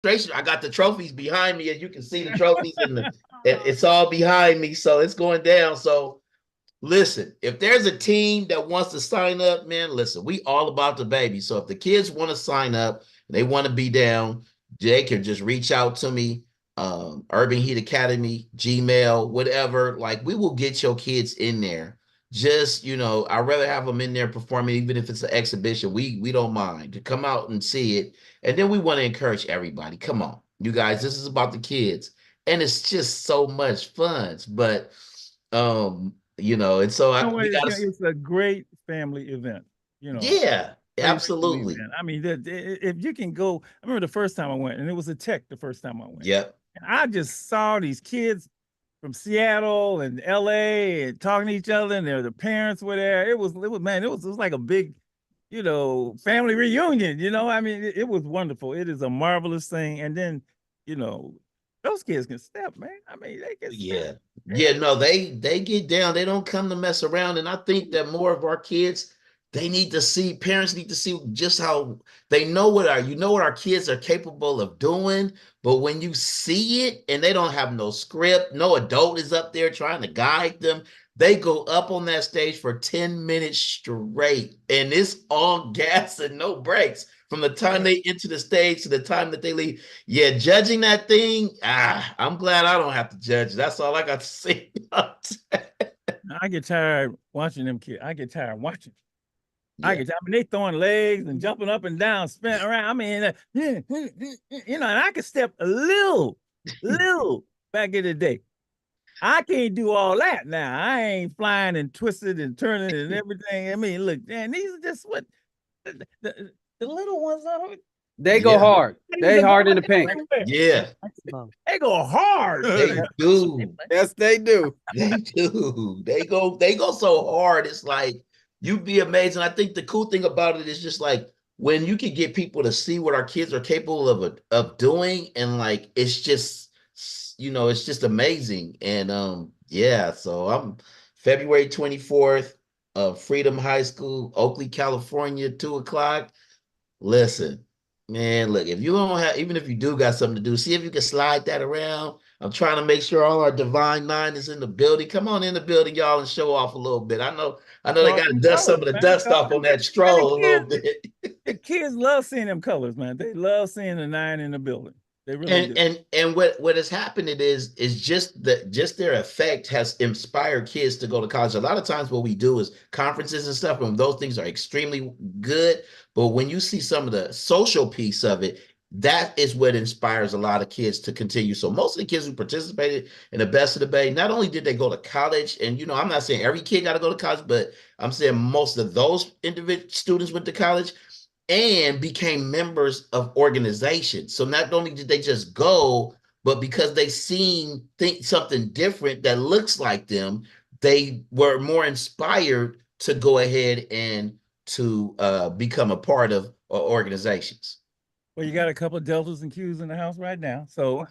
I got the trophies behind me, and you can see the trophies it's all behind me. So it's going down. So listen, if there's a team that wants to sign up, man, listen, we all about the baby. So if the kids want to sign up and they want to be down, they can just reach out to me. Urban Heat Academy, Gmail, whatever. Like we will get your kids in there. Just I'd rather have them in there performing, even if it's an exhibition. We don't mind to come out and see it, and then we want to encourage everybody. Come on, you guys, this is about the kids, and it's just so much fun. But and so You know what? we got to, It's a great family event. You know, yeah, great family absolutely, event. I mean, if you can go, I remember the first time I went, and it was a tech the first time I went. yep, And I just saw these kids from Seattle and LA and talking to each other, and the parents were there. It was like a big, family reunion. I mean, it was wonderful. It is a marvelous thing. And then, you know, those kids can step, man. I mean, they can step. yeah, yeah. No, they get down. They don't come to mess around, and I think that more of our kids, they need to see. Parents need to see just how they know what our kids are capable of doing. But when you see it, and they don't have no script, no adult is up there trying to guide them. They go up on that stage for 10 minutes straight, and it's all gas and no brakes from the time they enter the stage to the time that they leave. Yeah, judging that thing, I'm glad I don't have to judge. That's all I got to say. I get tired watching them kids. I get tired watching. Yeah, I mean, they throwing legs and jumping up and down, spinning around. I mean, and I can step a little back in the day. I can't do all that now. I ain't flying and twisted and turning and everything. I mean, look, man, these are just what the little ones are. They go yeah, hard. They hard in the paint. yeah. They go hard. They do. Yes, they do. They do. They go so hard. It's like you'd be amazed. And I think the cool thing about it is just like when you can get people to see what our kids are capable of doing, and like it's just amazing. And yeah, so I'm February 24th, Freedom High School, Oakley, California, 2 o'clock. Listen, man, look, if you don't have, even if you do got something to do, see if you can slide that around. I'm trying to make sure all our Divine Nine is in the building. Come on in the building, y'all, and show off a little bit. I know they got to dust some of the dust off on that stroll a little bit. The kids love seeing them colors, man. They love seeing the nine in the building. They really do. And what has happened is just their effect has inspired kids to go to college. A lot of times what we do is conferences and stuff, and those things are extremely good. But when you see some of the social piece of it, that is what inspires a lot of kids to continue. So most of the kids who participated in the Best of the Bay, not only did they go to college, and I'm not saying every kid got to go to college, but I'm saying most of those individual students went to college and became members of organizations. So not only did they just go, but because they think something different that looks like them, they were more inspired to go ahead and to become a part of organizations. Well, you got a couple of deltas and Qs in the house right now, so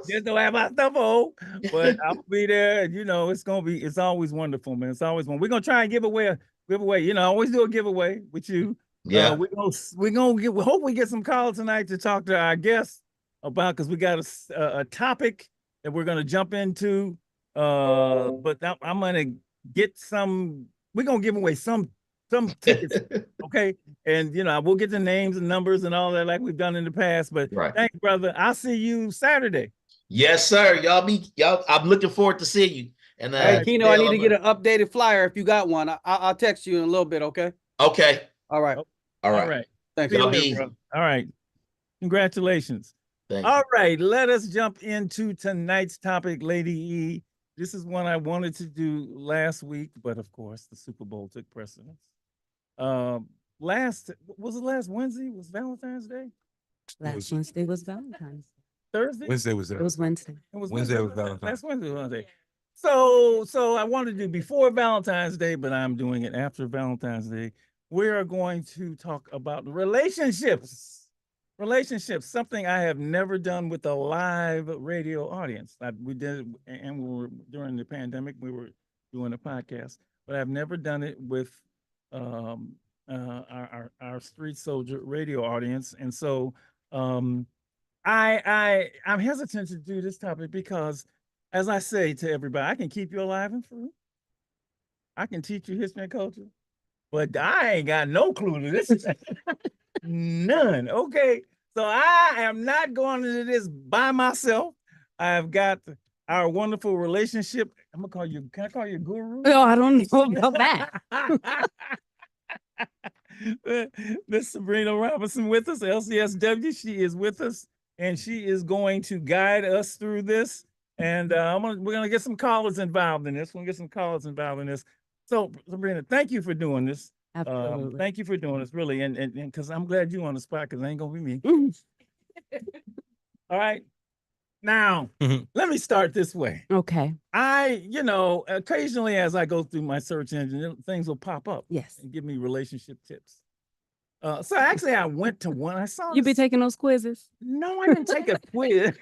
just don't have my stuff on. But I'll be there, and it's always wonderful, man. It's always one. We're gonna try and give away a giveaway. I always do a giveaway with you. Yeah. We hope we get some calls tonight to talk to our guests about, because we got a topic that we're gonna jump into. But I'm gonna get some. We're gonna give away some tickets, okay? And we'll get the names and numbers and all that like we've done in the past. But Right. Thanks, brother. I'll see you Saturday. Yes, sir. Y'all. I'm looking forward to seeing you. And Hey, Keno, I need to get an updated flyer if you got one. I'll text you in a little bit, okay? Okay. All right. All right. All right. Thanks. Y'all later, bro. All right. Congratulations. All right. Let us jump into tonight's topic, Lady E. This is one I wanted to do last week, but of course, the Super Bowl took precedence. Last Wednesday? Was Valentine's Day? Last Wednesday was Valentine's. Thursday? Wednesday was It was Wednesday. It was Wednesday was Valentine's. Last Wednesday was Valentine's Day. So I wanted to do before Valentine's Day, but I'm doing it after Valentine's Day. We are going to talk about relationships. Relationships, something I have never done with a live radio audience. We did, and during the pandemic, we were doing a podcast, but I've never done it with our street soldier radio audience. And so I'm hesitant to do this topic because, as I say to everybody, I can keep you alive and free. I can teach you history and culture, but I ain't got no clue to this. None. Okay. So I am not going into this by myself. I've got our wonderful relationship. I'm gonna call you, can I call you guru? Oh, I don't know about that. Miss Sabrina Robinson with us, LCSW. She is with us, and she is going to guide us through this. And we're gonna get some callers involved in this. We're gonna get some callers involved in this. So, Sabrina, thank you for doing this. Absolutely. Thank you for doing this, really, and because I'm glad you on the spot, because it ain't gonna be me. Mm, All right. Now, let me start this way. okay. Occasionally as I go through my search engine, things will pop up Yes. and give me relationship tips. So actually, I went to one. I saw. You be this- taking those quizzes? No, I didn't take a quiz.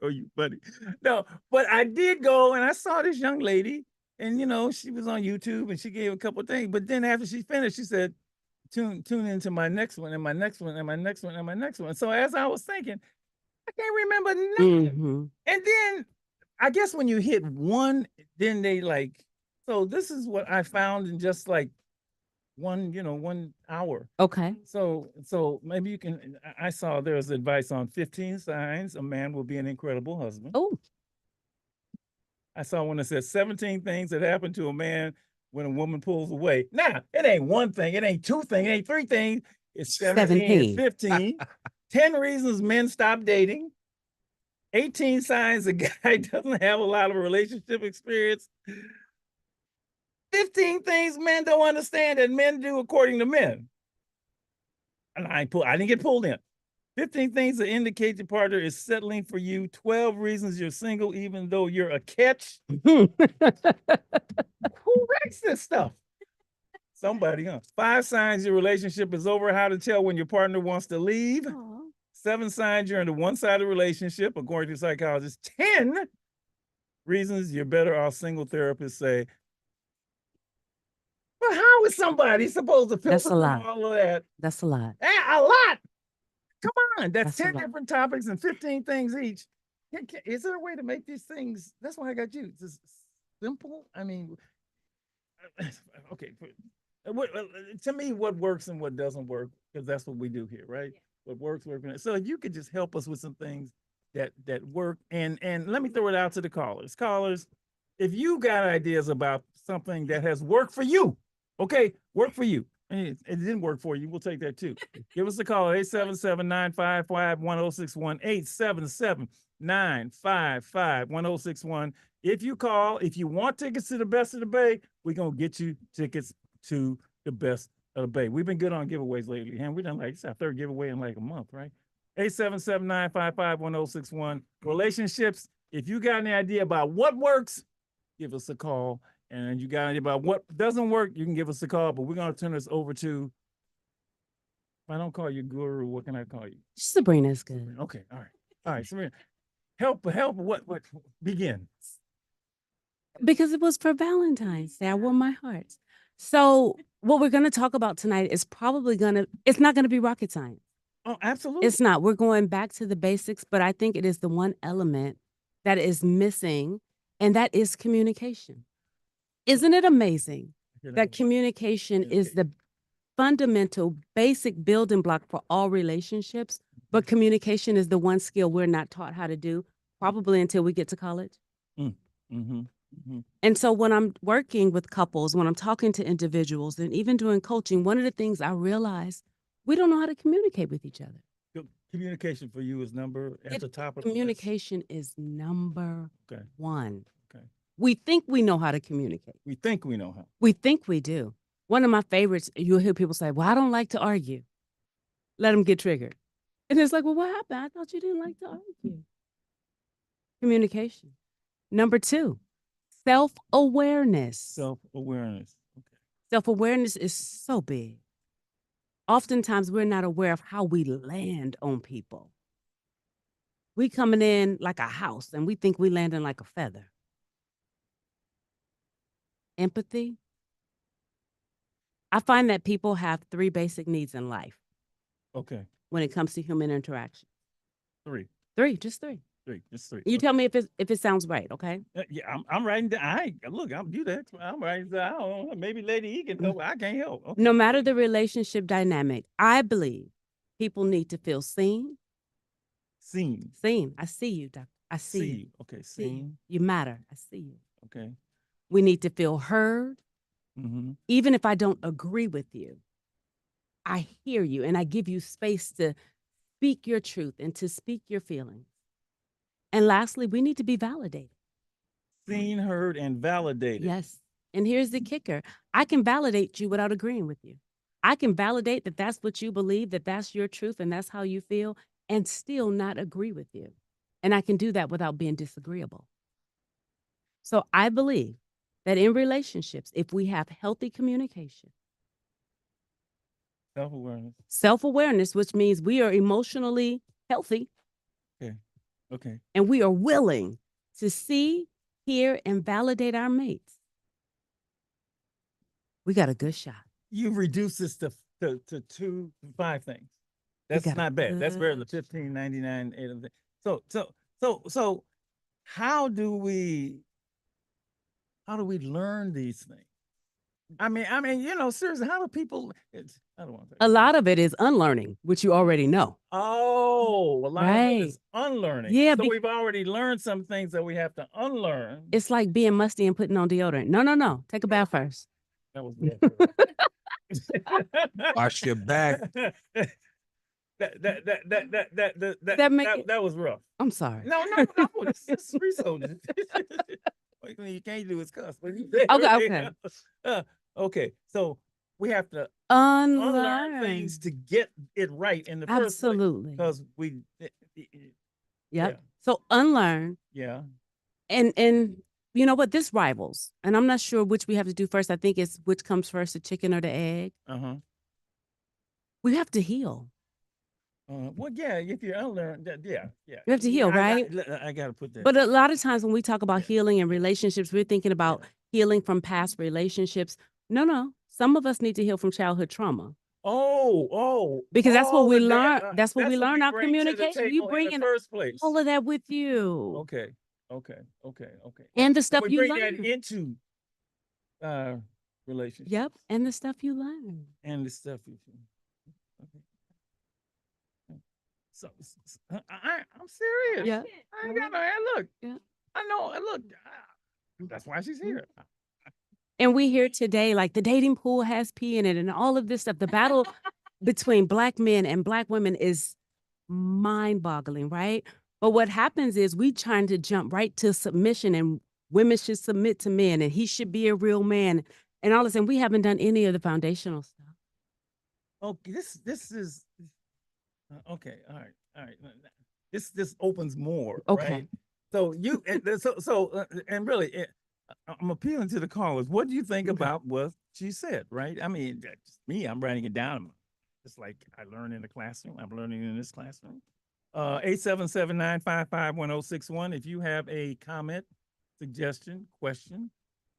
Oh, you funny. No, but I did go and I saw this young lady, and she was on YouTube and she gave a couple things. But then after she finished, she said, "Tune into my next one, and my next one, and my next one, and my next one." So as I was thinking, I can't remember nothing. Mm-hmm. And then I guess when you hit one, then they like. So this is what I found in just like 1 hour. Okay. So maybe you can. I saw there's advice on 15 signs a man will be an incredible husband. Oh, I saw one that says 17 things that happen to a man when a woman pulls away. Now, it ain't one thing, it ain't two things, it ain't three things. It's 17, 15. 10 reasons men stop dating. 18 signs a guy doesn't have a lot of relationship experience. 15 things men don't understand that men do according to men. And I didn't get pulled in. 15 things that indicate your partner is settling for you. 12 reasons you're single, even though you're a catch. Who writes this stuff? Somebody, huh? 5 signs your relationship is over. How to tell when your partner wants to leave. Aw. 7 signs you're in a one-sided relationship, according to psychologists. 10 reasons you're better off single, therapists say. But how is somebody supposed to filter That's a through lot. all of that? That's a lot. A lot. Come on, that's That's a 10 lot. different topics and 15 things each. Is there a way to make these things? That's why I got you. Just simple. I mean, okay. To me, what works and what doesn't work, because that's what we do here, right? What works. So you could just help us with some things that work. And let me throw it out to the callers. Callers, if you got ideas about something that has worked for you, okay, work for you. And it didn't work for you, we'll take that too. Give us a call at 877-955-1061, 877-955-1061. If you call, if you want tickets to the Best of the Bay, we're going to get you tickets to the Best of the Bay. We've been good on giveaways lately, and we done like, it's our 3rd giveaway in like a month, right? 877-955-1061. Relationships, if you got any idea about what works, give us a call. And you got any about what doesn't work, you can give us a call, but we're going to turn this over to, if I don't call you guru, what can I call you? Sabrina's good. Okay, all right. All right, Sabrina, help, what, begin. Because it was for Valentine's Day. I wore my heart. So what we're going to talk about tonight is probably it's not going to be rocket science. Oh, absolutely. It's not. We're going back to the basics, but I think it is the one element that is missing, and that is communication. Isn't it amazing that communication is the fundamental, basic building block for all relationships, but communication is the one skill we're not taught how to do, probably until we get to college? And so when I'm working with couples, when I'm talking to individuals, and even doing coaching, one of the things I realize, we don't know how to communicate with each other. Communication for you is at the top of the list. Communication is number Okay. one. Okay. We think we know how to communicate. We think we know how. We think we do. One of my favorites, you'll hear people say, well, I don't like to argue. Let them get triggered. And it's like, well, what happened? I thought you didn't like to argue. Communication. Number 2, self-awareness. Self-awareness. Okay. Self-awareness is so big. Oftentimes, we're not aware of how we land on people. We coming in like a house, and we think we landing like a feather. Empathy. I find that people have 3 basic needs in life. Okay. when it comes to human interaction. Three, Just three. just three. You Okay. tell me if it sounds right, okay? Yeah, I'm writing down. Look, I'm you that. I'm writing down. I don't know. Maybe Lady E can help. I can't help. Okay. No matter the relationship dynamic, I believe people need to feel seen. Scene. Seen. I see you, doctor. I see you. Okay. See you. Scene. You matter. I see you. Okay. We need to feel heard. Mm-hmm. Even if I don't agree with you, I hear you and I give you space to speak your truth and to speak your feelings. And lastly, we need to be validated. Seen, heard, and validated. Yes. And here's the kicker. I can validate you without agreeing with you. I can validate that that's what you believe, that that's your truth, and that's how you feel, and still not agree with you. And I can do that without being disagreeable. So I believe that in relationships, if we have healthy communication, Self-awareness. self-awareness, which means we are emotionally healthy Okay. and we are willing to see, hear, and validate our mates, we got a good shot. You've reduced this to 2 to 5 things. That's got a not bad. That's better than good 15.99. So how do we learn these things? I mean, seriously, how do people? I don't want to. A lot of it is unlearning, which you already know. Oh, a lot of it is unlearning. Yeah, So we've already learned some things that we have to unlearn. It's like being musty and putting on deodorant. No. Take a bath first. That was Wash your back. That was rough. I'm sorry. No. It's free soldiers. What you can't do is cuss. Okay. Okay. So we have to unlearn Unlearn. things to get it right in the first place. Absolutely. Because we. Yep. Yeah. So unlearn. Yeah. And you know what? This rivals. And I'm not sure which we have to do first. I think it's which comes first, the chicken or the egg. Uh-huh. We have to heal. Well, yeah, if you unlearn that, yeah. You have to heal, right? I got to put that. But a lot of times when we talk about Yeah. healing and relationships, we're thinking about healing from past relationships. No. Some of us need to heal from childhood trauma. Because that's what we learn. That's what we learn our communication. You bring in in the first place. all of that with you. Okay. And the stuff We you bring that learn. into relationships. Yep. And the stuff you learn. And the stuff you do. Okay. So I'm serious. Yeah. I ain't got no. Look. Yeah. I know. Look. That's why she's here. And we hear today, like the dating pool has pee in it and all of this stuff. The battle between Black men and Black women is mind-boggling, right? But what happens is we trying to jump right to submission and women should submit to men and he should be a real man. And all of a sudden, we haven't done any of the foundational stuff. Okay, this is okay. All right. This opens more. Okay. Right? So you and really, I'm appealing to the callers. What do you think about what she said? Right? I mean, that's me. I'm writing it down. Just like I learned in the classroom. I'm learning in this classroom. 877-955-1061. If you have a comment, suggestion, question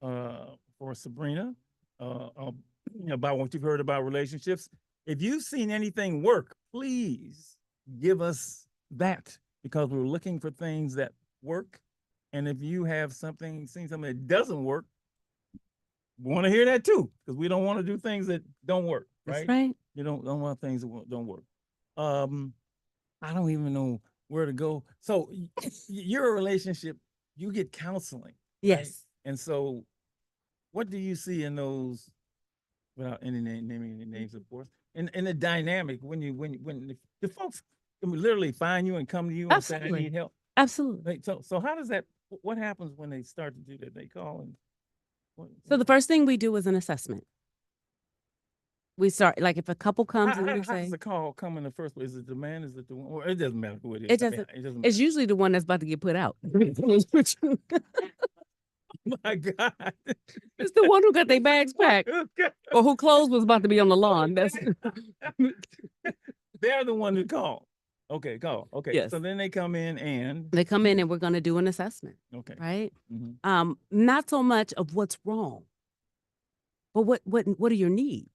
for Sabrina about what you've heard about relationships. If you've seen anything work, please give us that because we're looking for things that work. And if you have seen something that doesn't work, we want to hear that too, because we don't want to do things that don't work, right? That's right. You don't want things that don't work. I don't even know where to go. So your relationship, you get counseling. Right? Yes. And so what do you see in those, without naming any names, of course, in the dynamic when the folks literally find you and come to you and say, I Absolutely. need help. Absolutely. Right, so how does that, what happens when they start to do that? They call and. So the first thing we do is an assessment. We start, like if a couple comes and we how say, does the call come in the first place? Is it the man? Is it the one? Or it doesn't matter who it is. It I mean, doesn't- it's usually the one that's about to get put out. It's my God. the one who got their bags packed or who clothes was about to be on the lawn. That's They're the one that call. Okay, call. Okay. Yes. So then they come in and they come in and we're going to do an assessment, okay. right? Mhm. Not so much of what's wrong, but what are your needs?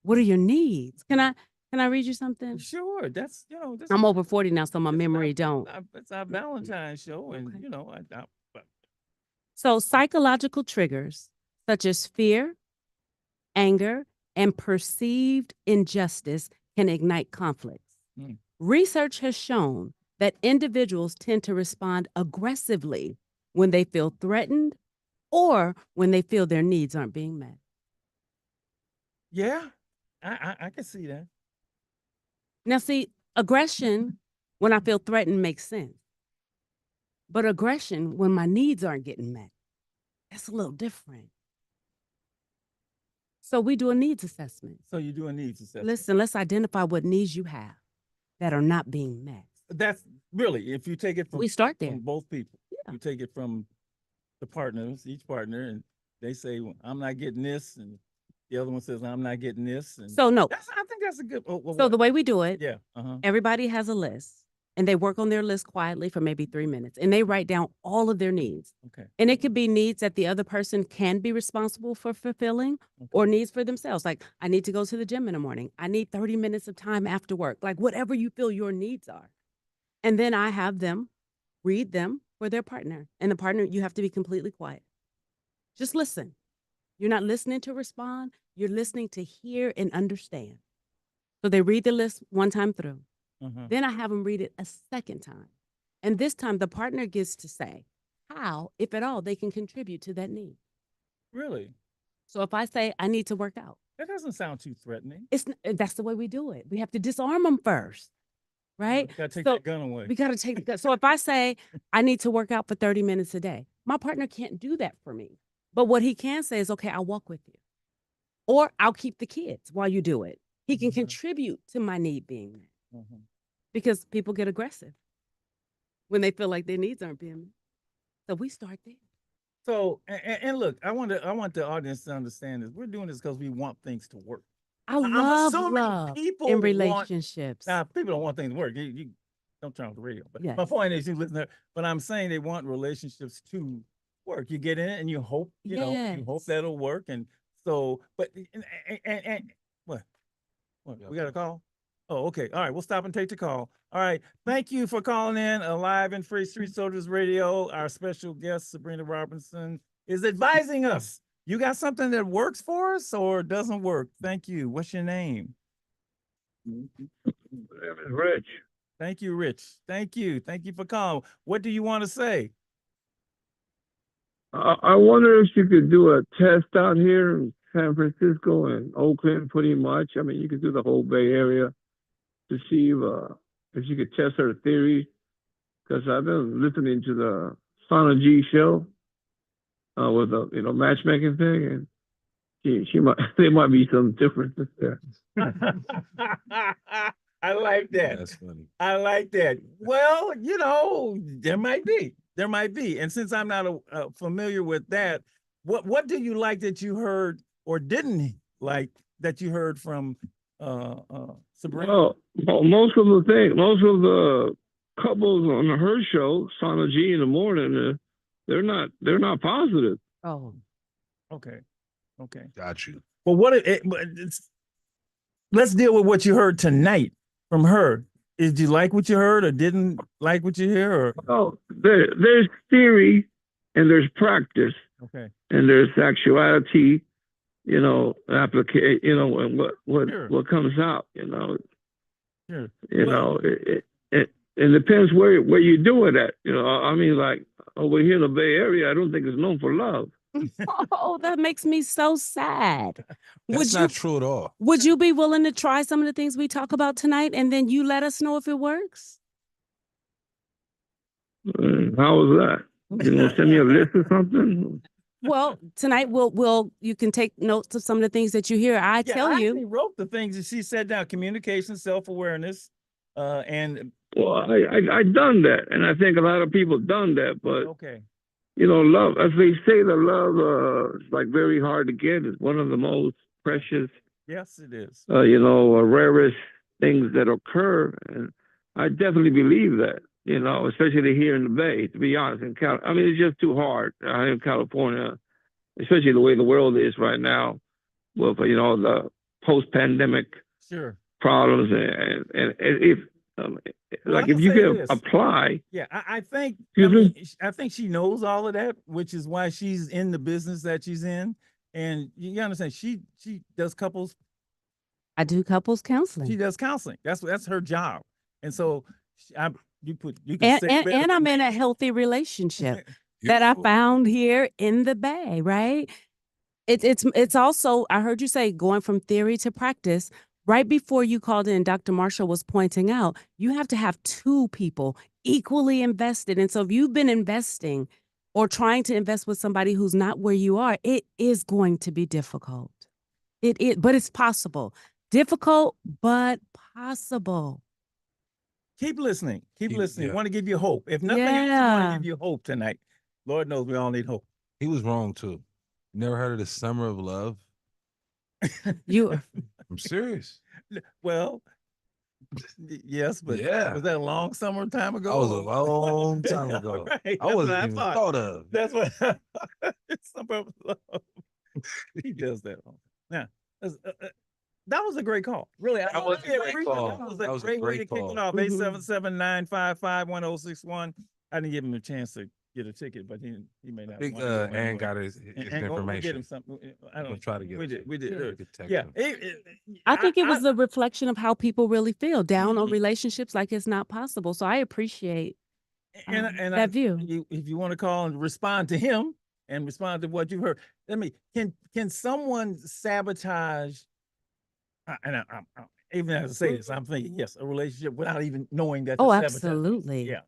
What are your needs? Can Can I read you something? Sure, that's, you know, this I'm is- over 40 now, so my it's memory don't. It's our Valentine's show, and Okay. you know, but So psychological triggers such as fear, anger, and perceived injustice can ignite conflicts. Mm. Research has shown that individuals tend to respond aggressively when they feel threatened or when they feel their needs aren't being met. yeah, I can see that. Now, see, aggression when I feel threatened makes sense. But aggression when my needs aren't getting met, that's a little different. So we do a needs assessment. So you do a needs assessment. Listen, let's identify what needs you have that are not being met. That's really, if you take it from, We start there. from both people, Yeah. you take it from the partners, each partner, and they say, well, I'm not getting this, and the other one says, I'm not getting this. And So no, I think that's a good. so the way we do it, yeah, everybody has a list and they work on their list quietly for maybe 3 minutes and they write down all of their needs. okay. And it could be needs that the other person can be responsible for fulfilling or needs for themselves. Like, I need to go to the gym in the morning. I need 30 minutes of time after work, like whatever you feel your needs are. And then I have them read them for their partner. And the partner, you have to be completely quiet. Just listen. You're not listening to respond. You're listening to hear and understand. So they read the list one time through. Then I have them read it a second time. And this time the partner gets to say how, if at all, they can contribute to that need. Really, So if I say I need to work out, that doesn't sound too threatening. that's the way we do it. We have to disarm them first, right? You gotta take So that gun away. we got to take the gun. So if I say I need to work out for 30 minutes a day, my partner can't do that for me. But what he can say is, okay, I'll walk with you. Or I'll keep the kids while you do it. He can contribute to my need being met. Because people get aggressive when they feel like their needs aren't being met. So we start there. So, and look, I want the audience to understand this. We're doing this because we want things to work. I I'm love assuming love people in want- relationships. Now, people don't want things to work. You don't turn off the radio. But my Yes. point is, you listen there. But I'm saying they want relationships to work. You get in it and you hope, you know, you hope Yes. that'll work. And so, but and what? We got a call? Oh, okay. All right. We'll stop and take the call. All right. Thank you for calling in Alive and Free Street Soldiers Radio. Our special guest, Sabrina Robinson, is advising us. You got something that works for us or doesn't work? Thank you. What's your name? My name is Rich. Thank you, Rich. Thank you. Thank you for calling. What do you want to say? I wonder if you could do a test out here in San Francisco and Oakland, pretty much. I mean, you could do the whole Bay Area to see if you could test her theory. Because I've been listening to the Sana G show with the matchmaking thing, and she might there might be some differences there. I like that. That's funny. I like that. Well, you know, there might be. And since I'm not familiar with that, what do you like that you heard or didn't like that you heard from Sabrina? Well, most of the couples on her show, Sana G in the morning, they're not positive. Oh, Okay. Got you. But let's deal with what you heard tonight from her. Did you like what you heard or didn't like what you hear? Or Oh, there's theory and there's practice okay. and there's actuality, application, and Sure. what comes out, Sure. it depends where you do it at. I mean, like over here in the Bay Area, I don't think it's known for love. oh, that makes me so sad. That's not true at all. Would you be willing to try some of the things we talk about tonight and then you let us know if it works? How was that? You know, send me a list or something. Well, tonight you can take notes of some of the things that you hear. I tell I you. actually wrote the things that she said down: communication, self-awareness, and Well, I done that, and I think a lot of people done that, but okay. love, as they say, the love is like very hard to get. It's one of the most precious, Yes, it is. rarest things that occur, and I definitely believe that. Especially here in the Bay. To be honest, it's just too hard. In California, especially the way the world is right now, with the post-pandemic Sure. problems, and if Well, like I'll if you say can this. apply, Yeah, I think, Excuse me? I think she knows all of that, which is why she's in the business that she's in. And you understand, she does couples, I do couples she counseling. does counseling. That's her job. And so you can And, say and, better and than I'm in me. a healthy relationship that I Beautiful. found here in the Bay, right? It's also, I heard you say going from theory to practice. Right before you called in, Dr. Marshall was pointing out, you have to have two people equally invested. And so if you've been investing or trying to invest with somebody who's not where you are, it is going to be difficult. It is, but it's possible. Difficult, but possible. Keep listening. Keep listening. Yeah. Want to give you hope. If nothing else, I want Yeah. to give you hope tonight. Lord knows we all need hope. He was wrong too. Never heard of the summer of love? You I'm serious. Well, yes, but Yeah. was that a long summer time ago? That was a or- long time ago. Right, I that's what wasn't even thought. thought of. That's what summer of love. He does that. Now, that was a great call. Really, That was a great appreciate it. call. That was a great way to kick call. it off. Mhm. 877-955-1061. I didn't give him a chance to get a ticket, but he may I not. think wanna go Ann anyway. got his And- and we'll get information. him something. I We'll don't try to get We it. did. We did. We could text Yeah. him. I think it was a reflection of how people really feel down on relationships, like it's not possible. So I appreciate that view. If you want to call and respond to him and respond to what you've heard, can someone sabotage? Even as I say this, I'm thinking yes, a relationship without even knowing that. Oh, they're sabotaging. absolutely. Yeah,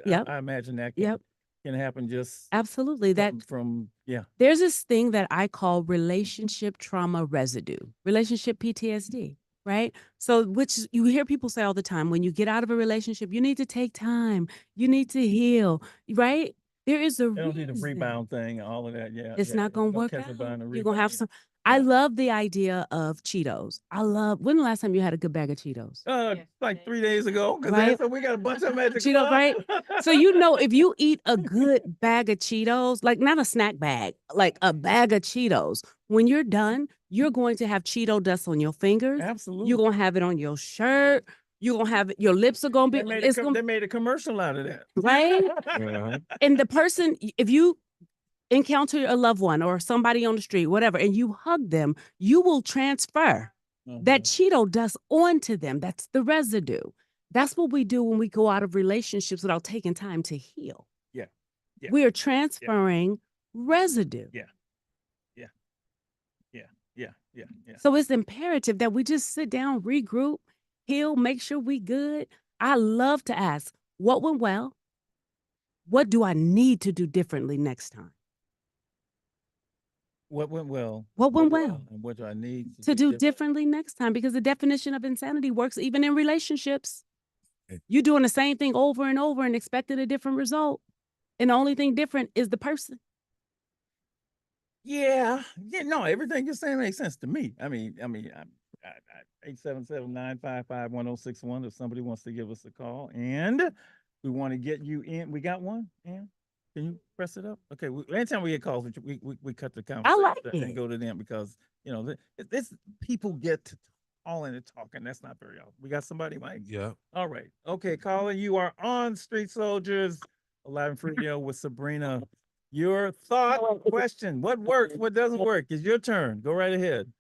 Yep. I imagine that Yep. can happen just Absolutely. That from yeah. there's this thing that I call relationship trauma residue, relationship PTSD, right? So, which you hear people say all the time, when you get out of a relationship, you need to take time, you need to heal, right? There is a They don't need a reason. rebound thing, all of that. Yeah, It's yeah, not going to don't work catch a out. bond and You're going to have rebound. some. I Yeah. love the idea of Cheetos. When the last time you had a good bag of Cheetos? Like 3 days ago, because Right. we got a bunch of them at the Cheetos, club. right? So, you know, if you eat a good bag of Cheetos, like not a snack bag, like a bag of Cheetos, when you're done, you're going to have Cheeto dust on your fingers. Absolutely. You're going to have it on your shirt. You're going to have it, your lips are going to They be, made, it's they going made a commercial out of that. right? Uh-huh. And the person, if you encounter a loved one or somebody on the street, whatever, and you hug them, you will transfer that Cheeto dust onto them. That's the residue. That's what we do when we go out of relationships without taking time to heal. Yeah. Yeah. We are transferring residue. Yeah. So it's imperative that we just sit down, regroup, heal, make sure we good. I love to ask, what went well? What do I need to do differently next time? What went well? What went well? And what do I need To do differently next time? Because the definition of insanity works even in relationships. You're doing the same thing over and over and expecting a different result. And the only thing different is the person. Yeah, no, everything you're saying makes sense to me. I mean, 877-955-1061 if somebody wants to give us a call. And we want to get you in. We got one, Ann? Can you press it up? Okay, anytime we get calls, we cut the conversation like and it. go to them because, you know, this people get to calling and talking. That's not very often. We got somebody, Mike? Yeah. All right. Okay, caller, you are on Street Soldiers, Alive and Free with Sabrina. Your thought, question, what works, what doesn't work? It's your turn. Go right ahead.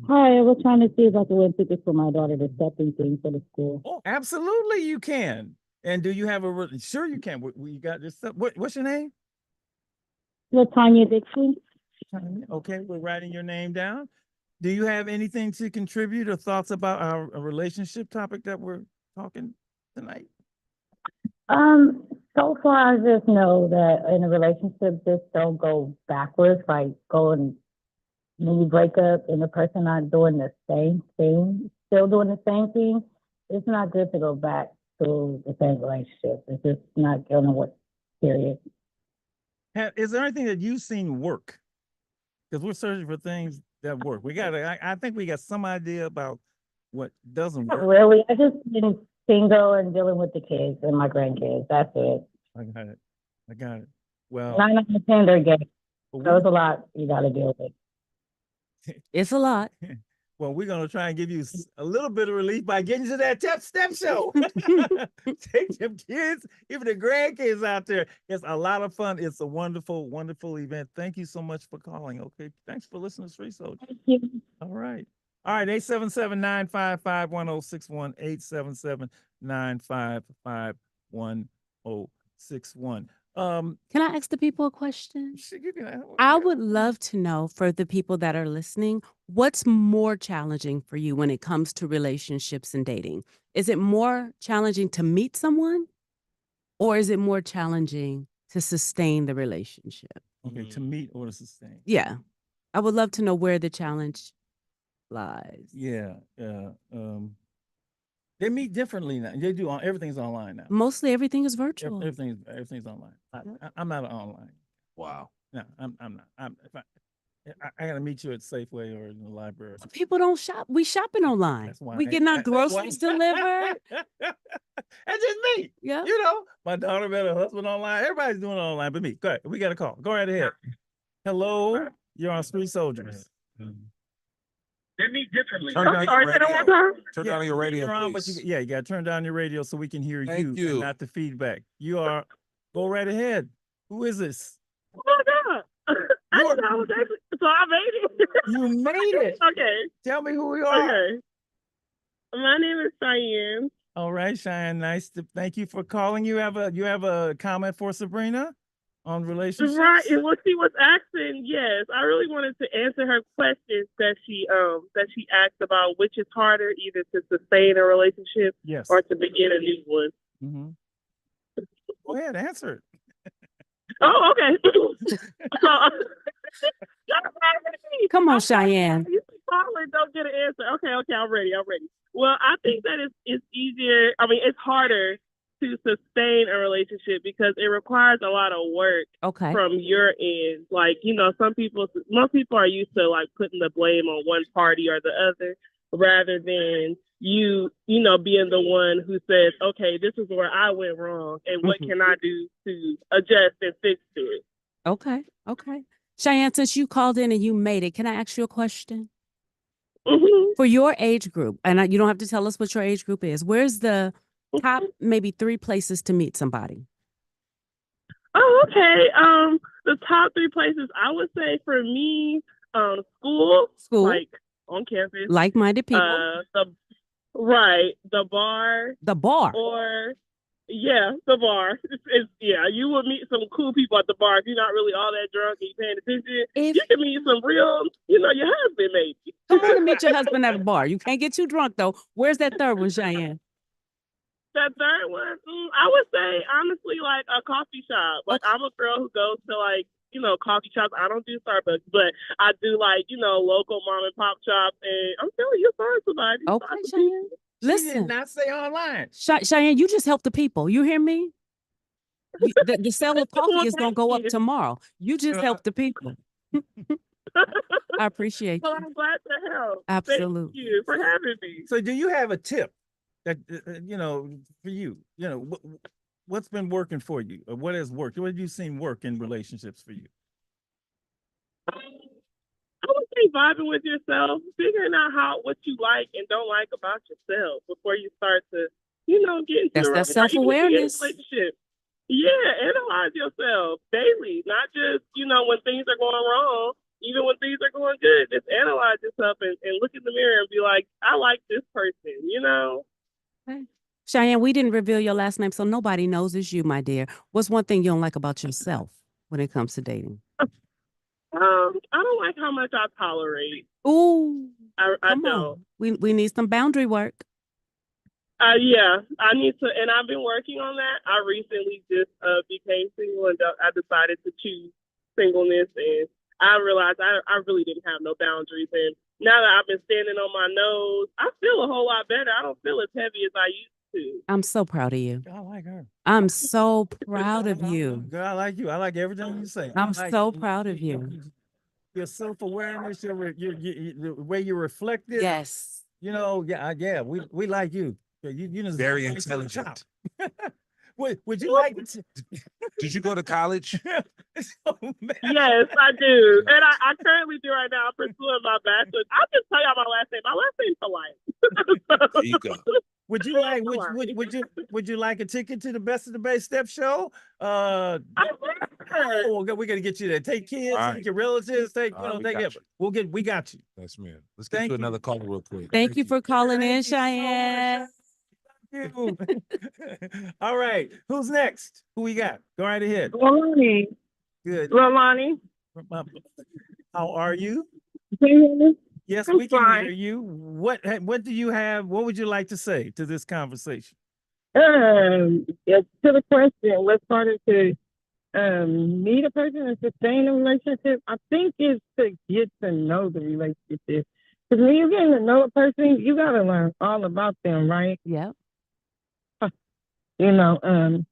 Hi, I was trying to see if I could win tickets for my daughter to stepping thing for the school. Oh, absolutely you can. And do you have sure you can. We got this. What's your name? Latanya Dixon. Okay, we're writing your name down. Do you have anything to contribute or thoughts about our relationship topic that we're talking tonight? So far I just know that in a relationship, just don't go backwards, like when you break up and the person not doing the same thing, still doing the same thing, it's not good to go back to the same relationship. It's just not gonna work, period. Is there anything that you've seen work? Because we're searching for things that work. I think we got some idea about what doesn't Not work. really. I just been single and dealing with the kids and my grandkids. That's it. I got it. Well, 9 out of 10 they're gay. but So it's a lot you gotta deal with. It's a lot. Well, we're gonna try and give you a little bit of relief by getting to that step show. Take them kids, even the grandkids out there. It's a lot of fun. It's a wonderful, wonderful event. Thank you so much for calling. Okay, thanks for listening to Street Soldier. Thank you. All right. All right, 877-955-1061, 877-955-1061. Can I ask the people a question? You can, I would love to know, for the people that are listening, what's more challenging for you when it comes to relationships and dating? Is it more challenging to meet someone, or is it more challenging to sustain the relationship? okay, to meet or to sustain. Yeah. I would love to know where the challenge lies. Yeah, they meet differently now. They do everything's online now. Mostly everything is virtual. Everything's online. I'm not online. Wow. No, I'm not. I gotta meet you at Safeway or in the library. People don't shop. We shopping online. That's why We getting our that's why- groceries delivered. That's just me. Yeah. You know, my daughter met her husband online. Everybody's doing it online, but me. Go ahead. We got a call. Go right ahead. Hello, you're on Street Soldiers. They meet differently. Turn down your radio. Turn Yeah, down your radio, You're on, but please. you gotta turn down your radio so we can hear Thank you, and you. not the feedback. You are. Go right ahead. Who is this? Oh my God. I didn't know I was actually, so I made it. You made it. Okay. Tell me who you are. Okay. My name is Cheyenne. All right, Cheyenne. Nice to thank you for calling. You have a comment for Sabrina on relationships? Right, and what she was asking, yes, I really wanted to answer her questions that she asked about which is harder, either to sustain a relationship Yes. or to begin a new one. Mm-hmm. Go ahead, answer it. Oh, okay. So, Come on, Cheyenne. You probably don't get an answer. Okay, I'm ready. Well, I think that it's easier. I mean, it's harder to sustain a relationship because it requires a lot of work Okay. from your end. Like, most people are used to like putting the blame on one party or the other rather than you being the one who says, okay, this is where I went wrong and what can I do to adjust and fix it? Okay. Cheyenne, since you called in and you made it, can I ask you a question? Mm-hmm. For your age group, and you don't have to tell us what your age group is, where's the top maybe 3 places to meet somebody? Oh, okay. The top 3 places I would say for me, school, like on campus, Like-minded people. the bar, The bar. or the bar. You would meet some cool people at the bar if you're not really all that drunk and you're paying attention. If You can meet some real, your husband maybe. come on and meet your husband at a bar. You can't get too drunk though. Where's that third one, Cheyenne? That third one, I would say honestly like a coffee shop. Like I'm a girl who goes to like coffee shops. I don't do Starbucks, but I do like local mom and pop shops. And I'm telling you, find somebody. Okay, Find some Cheyenne. people. She Listen, did not say online. Cheyenne, you just help the people. You hear me? The sale of coffee is gonna go up tomorrow. You just help the people. I appreciate Well, you. I'm glad to help. Absolutely. Thank you for having me. So, do you have a tip that for you? What's been working for you, or what has worked? What have you seen work in relationships for you? I would say vibing with yourself, figuring out what you like and don't like about yourself before you start to, get into That's the that even if you get in a self-awareness. relationship. Yeah, analyze yourself daily, not just, when things are going wrong, even when things are going good. Just analyze yourself and look in the mirror and be like, I like this person, Cheyenne, we didn't reveal your last name, so nobody knows it's you, my dear. What's one thing you don't like about yourself when it comes to dating? I don't like how much I tolerate. Ooh, I come don't. on. We need some boundary work. I need to, and I've been working on that. I recently just became single, and I decided to choose singleness, and I realized I really didn't have no boundaries. And now that I've been standing on my nose, I feel a whole lot better. I don't feel as heavy as I used to. I'm so proud of you. I like her. I'm so proud of you. Girl, I like you. I like everything you say. I'm I like so proud of you. Your self-awareness, the way you reflected. Yes. We like you. You just Very nice little intelligent. chop. Would you like to? Did you go to college? So, Yes, I do. And I currently do right now. I'm pursuing my bachelor's. I'll just tell y'all my last name. My last name's Polite. There you go. Would you like Polite. would you like a ticket to the Best of the Bay Step show? I Oh, we're gonna get you there. Take kids, All take right. your relatives, take All right, we take got it. you. We got you. Yes, ma'am. Let's get Thank to you. another caller real quick. Thank you for calling in, Thank you so much. Cheyenne. Thank you. All right, who's next? Who we got? Go right ahead. Lolani. Good. Lolani. How are you? Can you hear me? Yes, I'm we can fine. hear you. What do you have? What would you like to say to this conversation? Yeah, to the question, what's harder to meet a person and sustain a relationship? I think it's to get to know the relationship. Because when you're getting to know a person, you gotta learn all about them, right? Yep. You know, and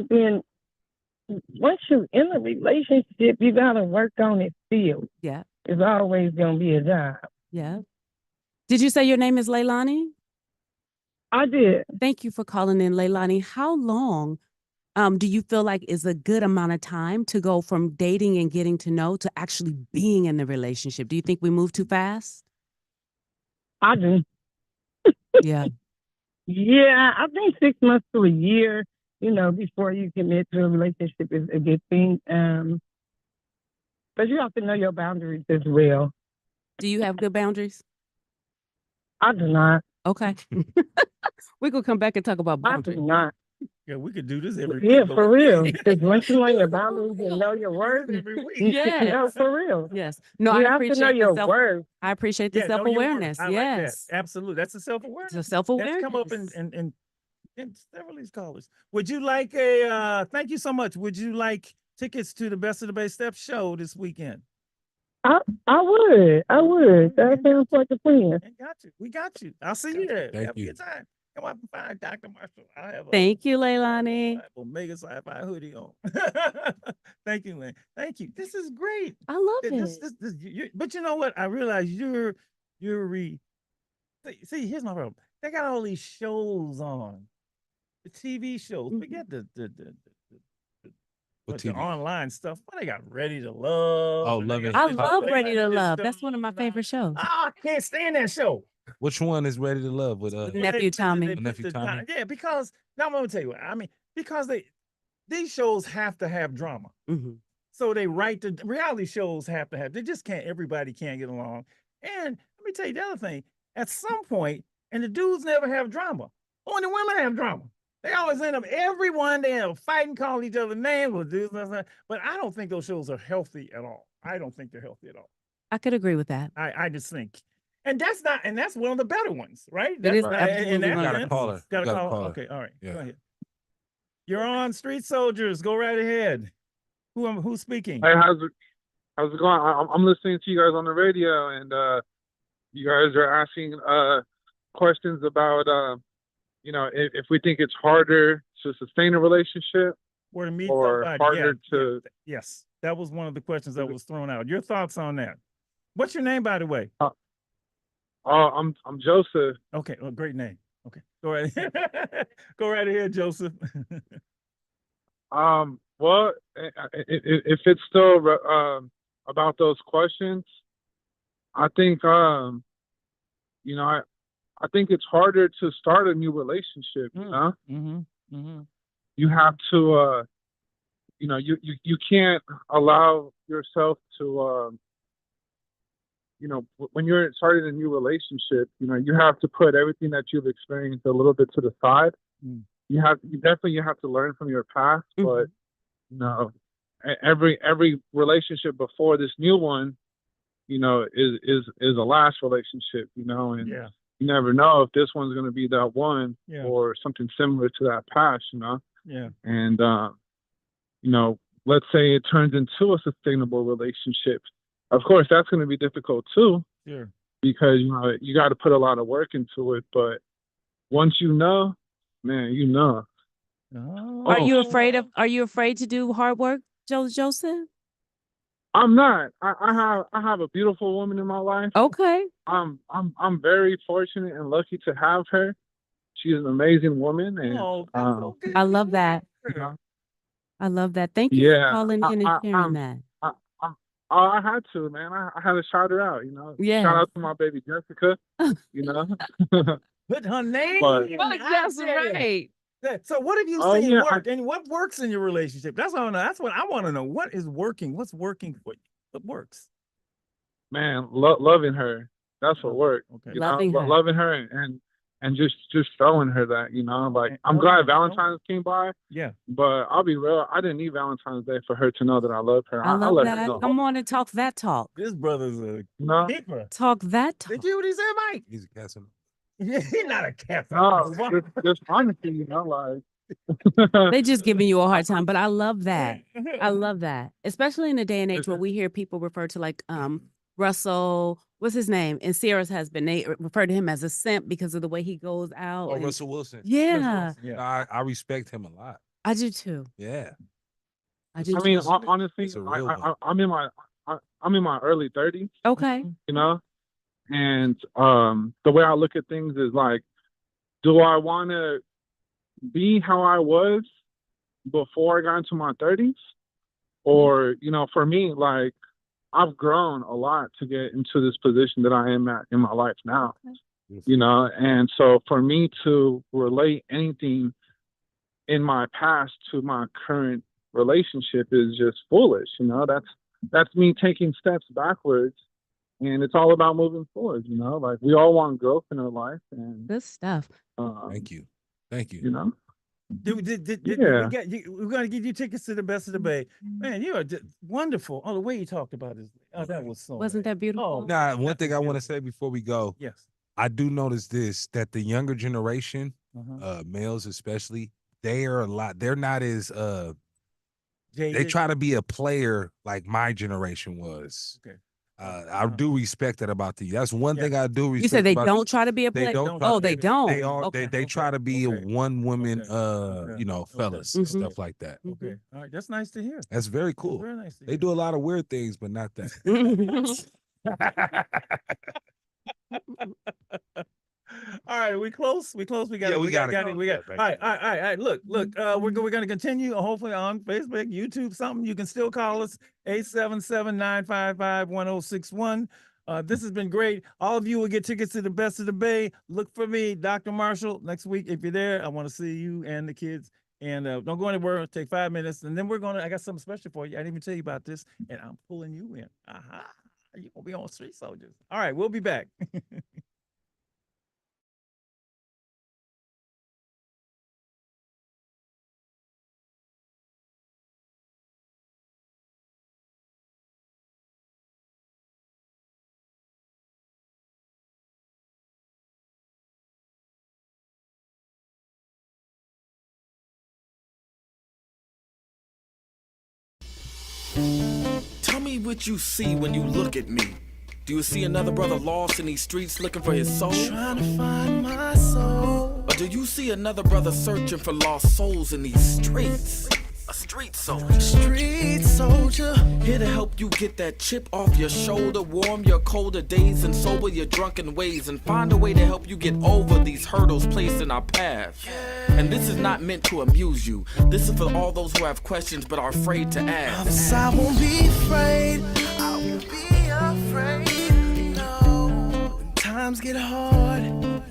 then once you're in a relationship, you gotta work on it still. Yeah. It's always gonna be a job. Yeah. Did you say your name is Leilani? I did. Thank you for calling in, Leilani. How long do you feel like is a good amount of time to go from dating and getting to know to actually being in the relationship? Do you think we move too fast? I do. Yeah. Yeah, I think 6 months to a year, before you commit to a relationship is a good thing. But you have to know your boundaries as well. Do you have good boundaries? I do not. Okay. We're going to come back and talk about I boundaries. do not. Yeah, we could do this every Yeah, week. but for we real. can't. Because once you know your boundaries and know your words, Every week. no, for real. Yes. No, You I have to know appreciate your the words. I appreciate the Yeah, know your worth. self-awareness. I like Yes. that. Absolutely. That's a self-awareness. It's a self-awareness. That's come up in several of these callers. Would you like thank you so much. Would you like tickets to the Best of the Bay Step show this weekend? I would. That sounds like a plan. I got you. We got you. I'll see you there. Thank Have a you. good time. Come up and find Dr. Marshall. I have a Thank you, Leilani. Omega Sci-Fi hoodie on. Thank you, Lynn. Thank you. This is great. I love This, it. but you know what? I realize see, here's my problem. They got all these shows on, the TV shows. Forget the What the TV? online stuff. What they got? Ready to Love. Oh, and they Love got and I Hip love Hop. Ready to this Love. stuff. That's one of my favorite shows. I can't stand that show. Which one is Ready to Love with With nephew Tommy. Nephew Tommy? Yeah, because now I'm gonna tell you what I mean. Because these shows have to have drama. Mhm. So they write the reality shows have to have. They just can't. Everybody can't get along. And let me tell you the other thing. At some point, and the dudes never have drama. Only the women have drama. They always end up everyone they end up fighting, calling each other names with dudes. But I don't think those shows are healthy at all. I don't think they're healthy at all. I could agree with that. I just think. And that's one of the better ones, right? It That's is not- absolutely in that one of Got a sense. caller. Got a Got a call. caller. Okay, all right. Yeah. Go ahead. You're on Street Soldiers. Go right ahead. Who's speaking? Hey, how's it going? I'm listening to you guys on the radio, and you guys are asking questions about if we think it's harder to sustain a relationship Or to meet or somebody. harder to. Yes, that was one of the questions that was thrown out. Your thoughts on that? What's your name, by the way? I'm Joseph. Okay, great name. Okay, go right ahead. Go right ahead, Joseph. Well, if it's still about those questions, I think I think it's harder to start a new relationship. You know, you have to you can't allow yourself to when you're starting a new relationship, you have to put everything that you've experienced a little bit to the side. You definitely have to learn from your past, but every relationship before this new one, is a last relationship, and Yeah. you never know if this one's going to be that one Yeah. or something similar to that past, Yeah. and let's say it turns into a sustainable relationship. Of course, that's going to be difficult too, Sure. because you got to put a lot of work into it. But once you know, man, you know. Oh. Are you afraid to do hard work, Joseph? I'm not. I have a beautiful woman in my life. Okay. I'm very fortunate and lucky to have her. She's an amazing woman, and Oh, that's so good. I love that. you know, I love that. Thank you for Yeah, calling in and sharing that. I, I, I had to, man. I had to shout her out, you know. Yeah. Shout out to my baby Jessica, you know. Put her name. But- That's right. So what have you Oh, seen yeah, work, and what works in your relationship? That's all. That's what I want to know. What is working? What's working for you? What works? Man, loving her. That's what worked. Okay. You Loving know, her. loving her and just showing her that, you know, like And I'm showing glad her, Valentine's came by, Yeah. but I'll be real, I didn't need Valentine's Day for her to know that I love her. I love let her that. know. Come on and talk that talk. This brother's a No, keeper. Talk that talk. Did you hear what he said, Mike? He's a Casanova. Yeah, he's not a cat. no, just honesty, you know, like They just giving you a hard time, but I love that. I love that, especially in the day and age where we hear people refer to like Russell, what's his name? And Sierra's husband, they refer to him as a simp because of the way he goes out. Oh, and- Russell Wilson. Yeah, Yeah. I respect him a lot. I do too. Yeah. I do. I mean, too. honestly, It's a real one. I'm in my early 30s, Okay. you know, and the way I look at things is like, do I want to be how I was before I got into my 30s, or you know, for me, like I've grown a lot to get into this position that I am at in my life now, you know, and so for me to relate anything in my past to my current relationship is just foolish, you know. That's me taking steps backwards, and it's all about moving forward, you know. Like we all want growth in our life, and Good stuff. Thank you. Thank you. you know. Yeah. We're gonna give you tickets to the Best of the Bay. Man, you are just wonderful. Oh, the way you talked about it. Oh, that was so. Wasn't nice. that beautiful? Oh, Now, one thing I want to say before we go, Yes. I do notice this, that the younger generation, Uh-huh. males especially, they're not as they Jaded. try to be a player like my generation was. Okay. I do respect that about you. That's one Yeah. thing I do respect. You said they about don't try to be a They player. don't. try Oh, to they be- don't. They are. Okay. They try to be Okay. a one woman, Okay. you know, Okay. fellas Okay. and stuff like that. Okay. All right. That's nice to hear. That's very cool. Very nice to They hear. do a lot of weird things, but not that. All right, we close. We close. We got. Yeah, we gotta got go. it. We got. Yeah, All right. All right. Look. We're going to continue. Hopefully on Facebook, YouTube, something. You can still call us 877-955-1061. This has been great. All of you will get tickets to the Best of the Bay. Look for me, Dr. Marshall, next week. If you're there, I want to see you and the kids. And don't go anywhere. Take 5 minutes, and then I got something special for you. I didn't even tell you about this, and I'm pulling you in. Aha! You're gonna be on Street Soldiers. All right, we'll be back. Tell me what you see when you look at me. Do you see another brother lost in these streets looking for his soul? Trying to find my soul. Or do you see another brother searching for lost souls in these streets? A street soldier. Street soldier. Here to help you get that chip off your shoulder, warm your colder days and sober your drunken ways, and find a way to help you get over these hurdles placed in our path. And this is not meant to amuse you. This is for all those who have questions but are afraid to ask. I won't be afraid. I won't be afraid. No. When times get hard,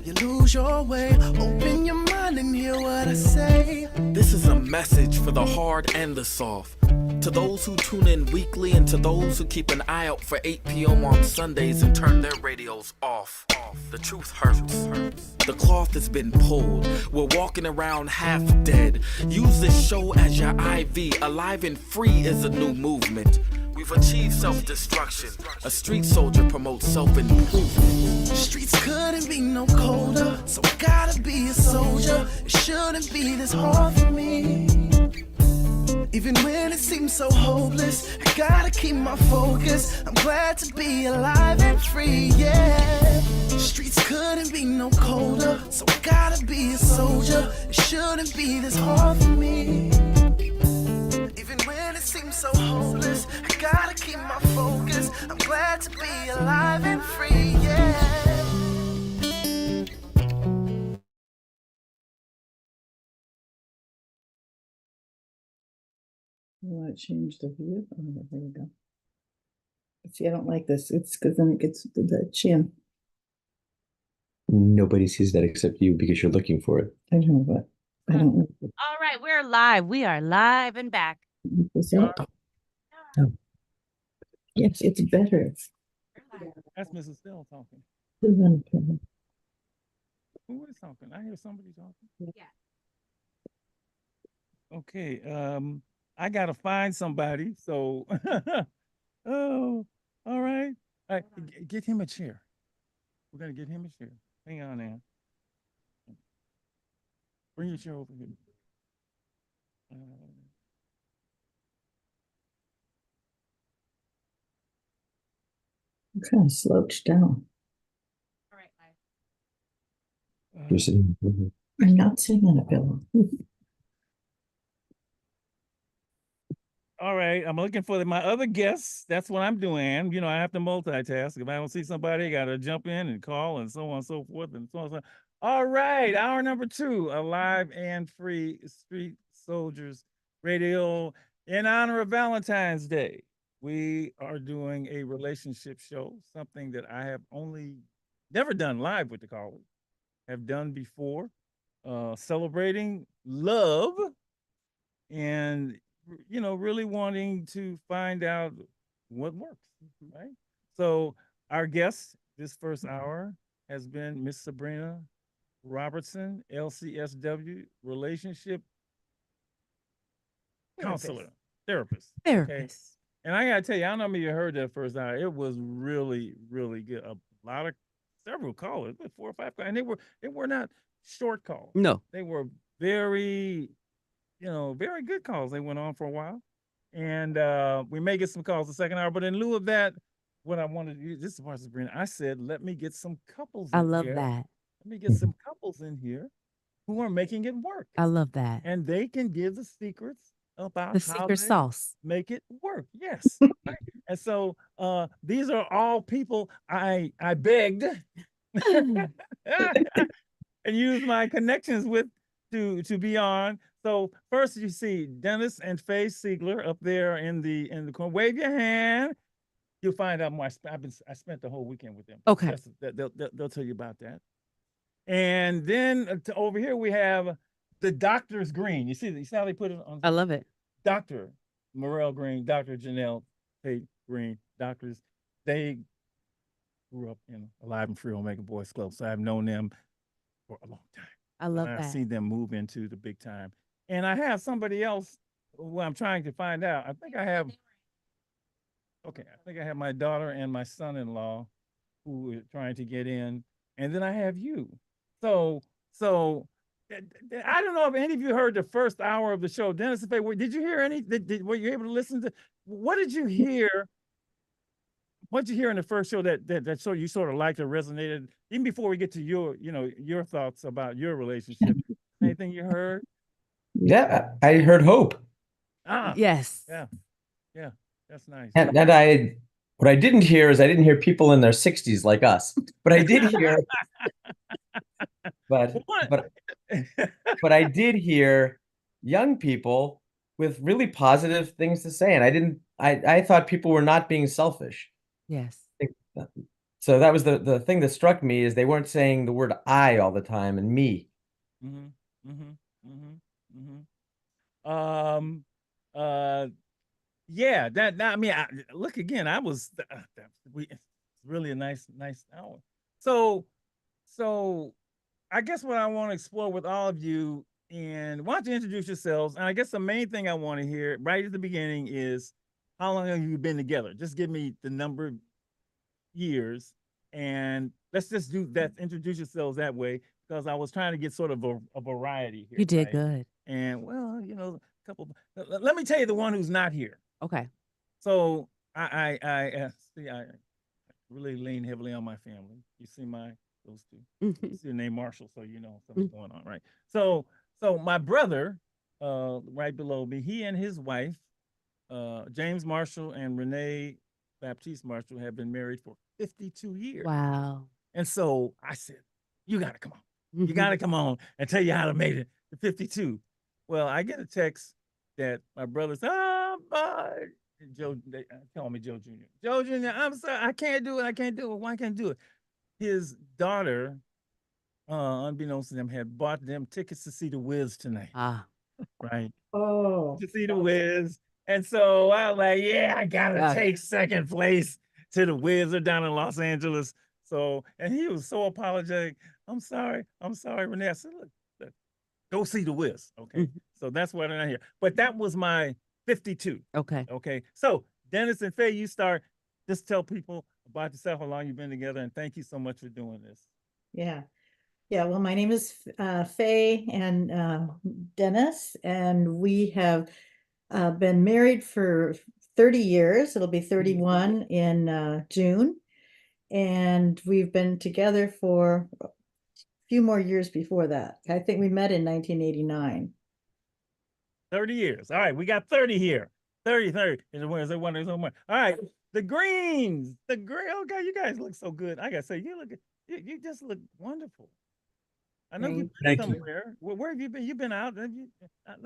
you lose your way. Open your mind and hear what I say. This is a message for the hard and the soft. To those who tune in weekly and to those who keep an eye out for 8 p.m. on Sundays and turn their radios off. The truth hurts. The cloth has been pulled. We're walking around half dead. Use this show as your IV. Alive and free is a new movement. We've achieved self-destruction. A street soldier promotes self-improvement. Streets couldn't be no colder, so I gotta be a soldier. It shouldn't be this hard for me. Even when it seems so hopeless, I gotta keep my focus. I'm glad to be alive and free, yeah. Streets couldn't be no colder, so I gotta be a soldier. It shouldn't be this hard for me. Even when it seems so hopeless, I gotta keep my focus. I'm glad to be alive and free, yeah. want to change the view? Oh, there we go. See, I don't like this. It's because then it gets the chin. Nobody sees that except you because you're looking for it. I don't know, but I don't know. All right, we're live. We are live and back. Is that? Oh. Yes, it's better. That's Mrs. Still talking. Who Who is talking? I hear somebody talking. Yeah. Okay, I gotta find somebody, so oh, all right. Get him a chair. We're gonna get him a chair. Hang on now. Bring your chair over here. I'm kind of slouched down. All right, You're sitting. I'm not sitting on a pillow. All right, I'm looking for my other guests. That's what I'm doing. You know, I have to multitask. If I don't see somebody, I gotta jump in and call and so on and so forth and so on. So. All right, hour number 2, Alive and Free Street Soldiers Radio in honor of Valentine's Day. We are doing a relationship show, something that I have never done live with the callers, have done before, celebrating love and you know, really wanting to find out what works, right? So our guest this first hour has been Miss Sabrina Robertson, LCSW, relationship counselor, therapist. Okay? And I gotta tell you, I don't know if you heard that first hour. It was really, really good. Several callers, 4 or 5 callers, and they were not short calls. No. They were very very good calls. They went on for a while. And we may get some calls the second hour. But in lieu of that, what I wanted to do, this is part of Sabrina, I said, let me get some couples in I love here. that. Let me get some couples in here who are making it work. I love that. And they can give the secrets about The how secret they sauce. make it work. Yes. Right? And so these are all people I begged and used my connections with to be on. So first you see Dennis and Faye Siegler up there in the corner. Wave your hand. You'll find out more. I spent the whole weekend with them. Okay. They'll tell you about that. And then over here we have the Doctor's Green. You see how they put it on? I love it. Dr. Morel Green, Dr. Janelle Tate Green, doctors. They grew up in Alive and Free Omega Boys Club, so I've known them for a long time. I love I've that. seen them move into the big time. And I have somebody else who I'm trying to find out. I think I have my daughter and my son-in-law who are trying to get in. And then I have you. So I don't know if any of you heard the first hour of the show. Dennis, did you hear any? Were you able to listen to? What did you hear? What did you hear in the first show that so you sort of liked or resonated? Even before we get to your thoughts about your relationship, anything you heard? Yeah, I heard hope. Yes. Yeah, that's nice. And what I didn't hear is I didn't hear people in their 60s like us, but I did hear, but I did hear young people with really positive things to say, and I thought people were not being selfish. Yes. So that was the thing that struck me is they weren't saying the word I all the time and me. Yeah, I mean, look again, it's really a nice hour. So I guess what I want to explore with all of you, and why don't you introduce yourselves? And I guess the main thing I want to hear right at the beginning is, how long have you been together? Just give me the number of years, and let's just do that. Introduce yourselves that way, because I was trying to get sort of a variety here. You did right? good. And well, a couple. Let me tell you the one who's not here. Okay. So I really lean heavily on my family. You see those two. You see the name Marshall, so you know something's going on, right? So my brother, right below me, he and his wife, James Marshall and Renee Baptiste Marshall, have been married for 52 years. Wow. And so I said, you got to come on. You got to come on and tell you how to make it to 52. Well, I get a text that my brother said, Joe, they call me Joe Jr. Joe Jr., I'm sorry, I can't do it. I can't do it. Why can't I do it? His daughter, unbeknownst to them, had bought them tickets to see The Wiz tonight. Ah, Right. Oh. To see The Wiz. And so I was like, yeah, I gotta Yeah. take second place to The Wiz. They're down in Los Angeles. So, and he was so apologetic. I'm sorry, Renee. I said, look, go see The Wiz. Okay. Mhm. So that's why they're not here. But that was my 52. okay. Okay. So Dennis and Faye, you start. Just tell people about yourself, how long you've been together, and thank you so much for doing this. Yeah. Yeah, well, my name is Faye and Dennis, and we have been married for 30 years. It'll be 31 in June. And we've been together for a few more years before that. I think we met in 1989. 30 years. All right, we got 30 here. 30. Is there one? There's one more. All right, the greens. The green. Oh God, you guys look so good. I gotta say, you just look wonderful. I know you've been Thank you. somewhere. Where have you been? You've been out. Let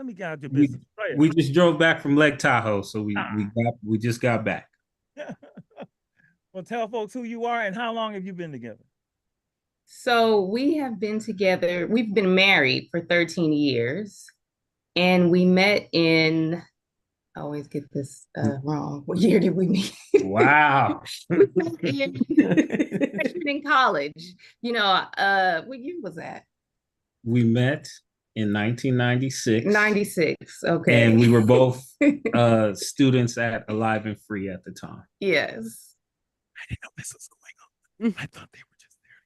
me get out your We- business. Right. We just drove back from Lake Tahoe, so we just got back. Well, tell folks who you are and how long have you been together? So we have been together, we've been married for 13 years, and we met in, I always get this wrong. What year did we meet? Wow. in college. You know, what year was that? We met in 1996. 96. Okay. And we were both students at Alive and Free at the time. Yes. I didn't know this was going on. I thought they were just there.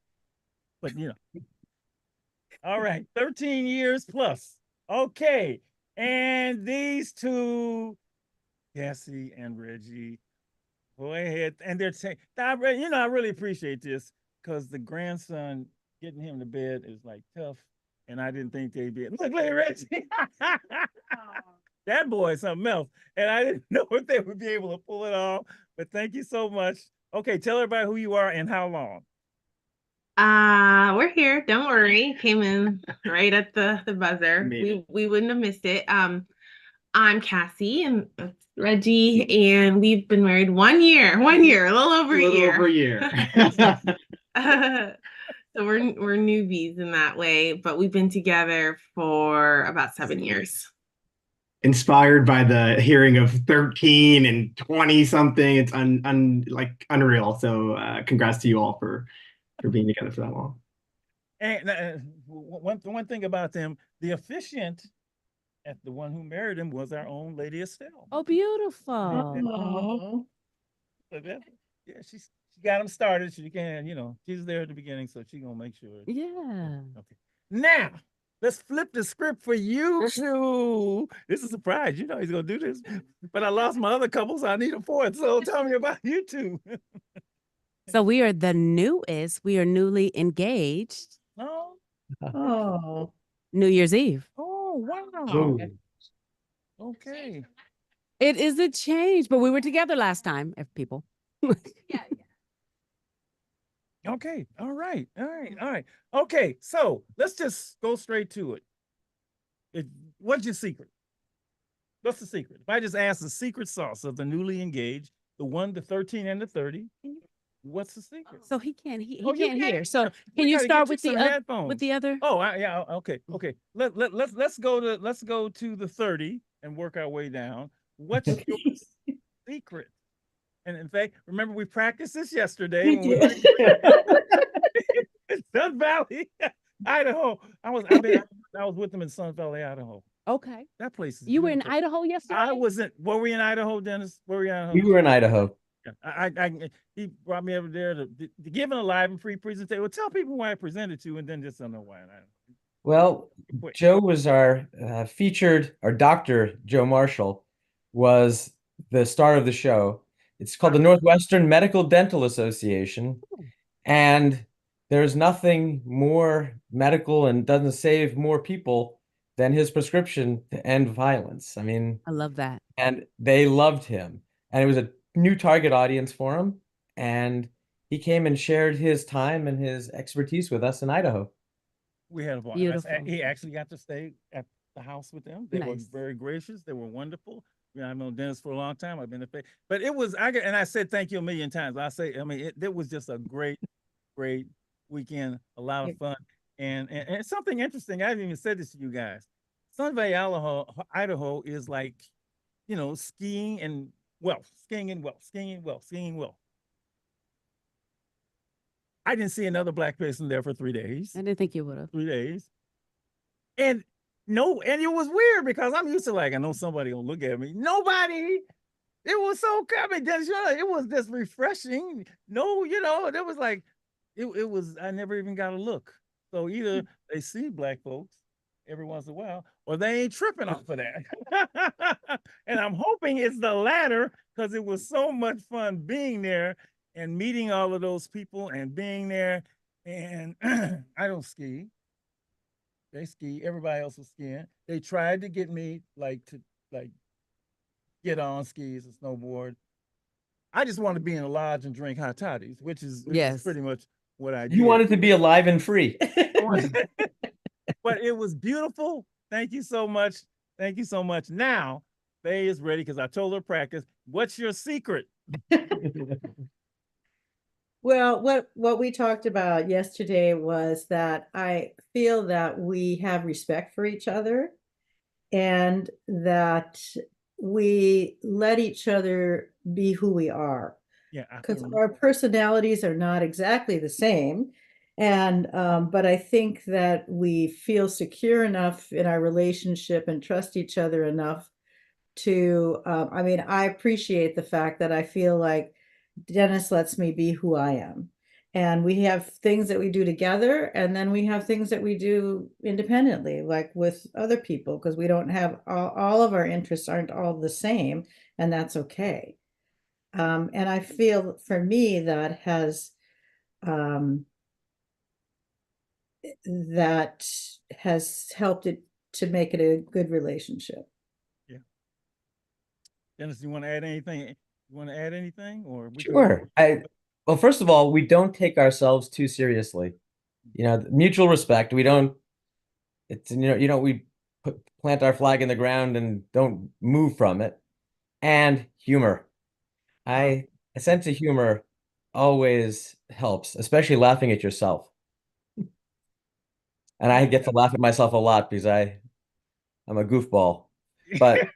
But you know. All right, 13 years plus. Okay. And these two, Cassie and Reggie, go ahead. And they're saying, I really appreciate this because the grandson, getting him to bed is like tough. And I didn't think they'd be. Look at Reggie. That boy is something else. And I didn't know if they would be able to pull it off. But thank you so much. Okay, tell everybody who you are and how long. We're here. Don't worry. Came in right at the buzzer. We wouldn't have missed it. I'm Cassie and Reggie, and we've been married 1 year, a little over a year. Over a year. So we're newbies in that way, but we've been together for about 7 years. Inspired by the hearing of 13 and 20 something. It's unreal. So congrats to you all for being together for that long. And one thing about them, the officiant at the one who married him was our own Lady Estelle. Oh, beautiful. Oh. Yeah, she got him started. She can, she's there at the beginning, so she's gonna make sure. Yeah. Okay. Now let's flip the script for you two. This is a surprise. You know he's gonna do this, but I lost my other couple, so I need a fourth. So tell me about you two. So we are the newest. We are newly engaged. Oh. New Year's Eve. Oh, wow. Oh. Okay. It is a change, but we were together last time, if people. Okay. All right. Okay. So let's just go straight to it. What's your secret? What's the secret? If I just ask the secret sauce of the newly engaged, the 13 and the 30, what's the secret? So he can't Oh, you can't can? hear. So We can you gotta start get with some the headphones. with the other? Oh, yeah. Okay. Let's go to the 30 and work our way down. What's your secret? And in fact, remember we practiced this yesterday. When we were in Sun Valley, Idaho. I was with them in Sun Valley, Idaho. Okay. That place is You were in beautiful. Idaho yesterday? I wasn't. Were we in Idaho, Dennis? Were we in Idaho? We were in Idaho. Yeah, he brought me over there to give an Alive and Free presentation. Well, tell people why I presented to, and then just don't know why. Well, Joe was our Dr. Joe Marshall was the star of the show. It's called the Northwestern Medical Dental Association. And there's nothing more medical and doesn't save more people than his prescription to end violence. I mean, I love that. and they loved him. And it was a new target audience for him. And he came and shared his time and his expertise with us in Idaho. We had a blast. Beautiful. He actually got to stay at the house with them. They were Nice. very gracious. They were wonderful. I've known Dennis for a long time. I've been a fan, but it was and I said thank you a million times. I mean, it was just a great weekend, a lot of fun, and something interesting. I haven't even said this to you guys. Sun Valley, Idaho is like, skiing and wealth. I didn't see another Black person there for 3 days. I didn't think you would have. 3 days. And it was weird because I'm used to, like, I know somebody will look at me. Nobody. It was so coming. It was just refreshing. No, there was like, it was, I never even got a look. So either they see Black folks every once in a while, or they ain't tripping off of that. And I'm hoping it's the latter, because it was so much fun being there and meeting all of those people and being there. And I don't ski. They ski. Everybody else was skiing. They tried to get me to get on skis and snowboard. I just want to be in a lodge and drink hot toddies, which is pretty much what I did. You wanted to be alive and free. But it was beautiful. Thank you so much. Thank you so much. Now, Faye is ready because I told her practice. What's your secret? Well, what we talked about yesterday was that I feel that we have respect for each other and that we let each other be who we are. Yeah, because our personalities are not exactly the same. And but I think that we feel secure enough in our relationship and trust each other enough to, I mean, I appreciate the fact that I feel like Dennis lets me be who I am. And we have things that we do together, and then we have things that we do independently, like with other people, because we don't have all of our interests aren't all the same, and that's okay. And I feel for me that has helped it to make it a good relationship. Yeah. Dennis, you want to add anything? Or Sure. Well, first of all, we don't take ourselves too seriously. Mutual respect. We don't. We plant our flag in the ground and don't move from it. And humor. A sense of humor always helps, especially laughing at yourself. And I get to laugh at myself a lot because I'm a goofball. But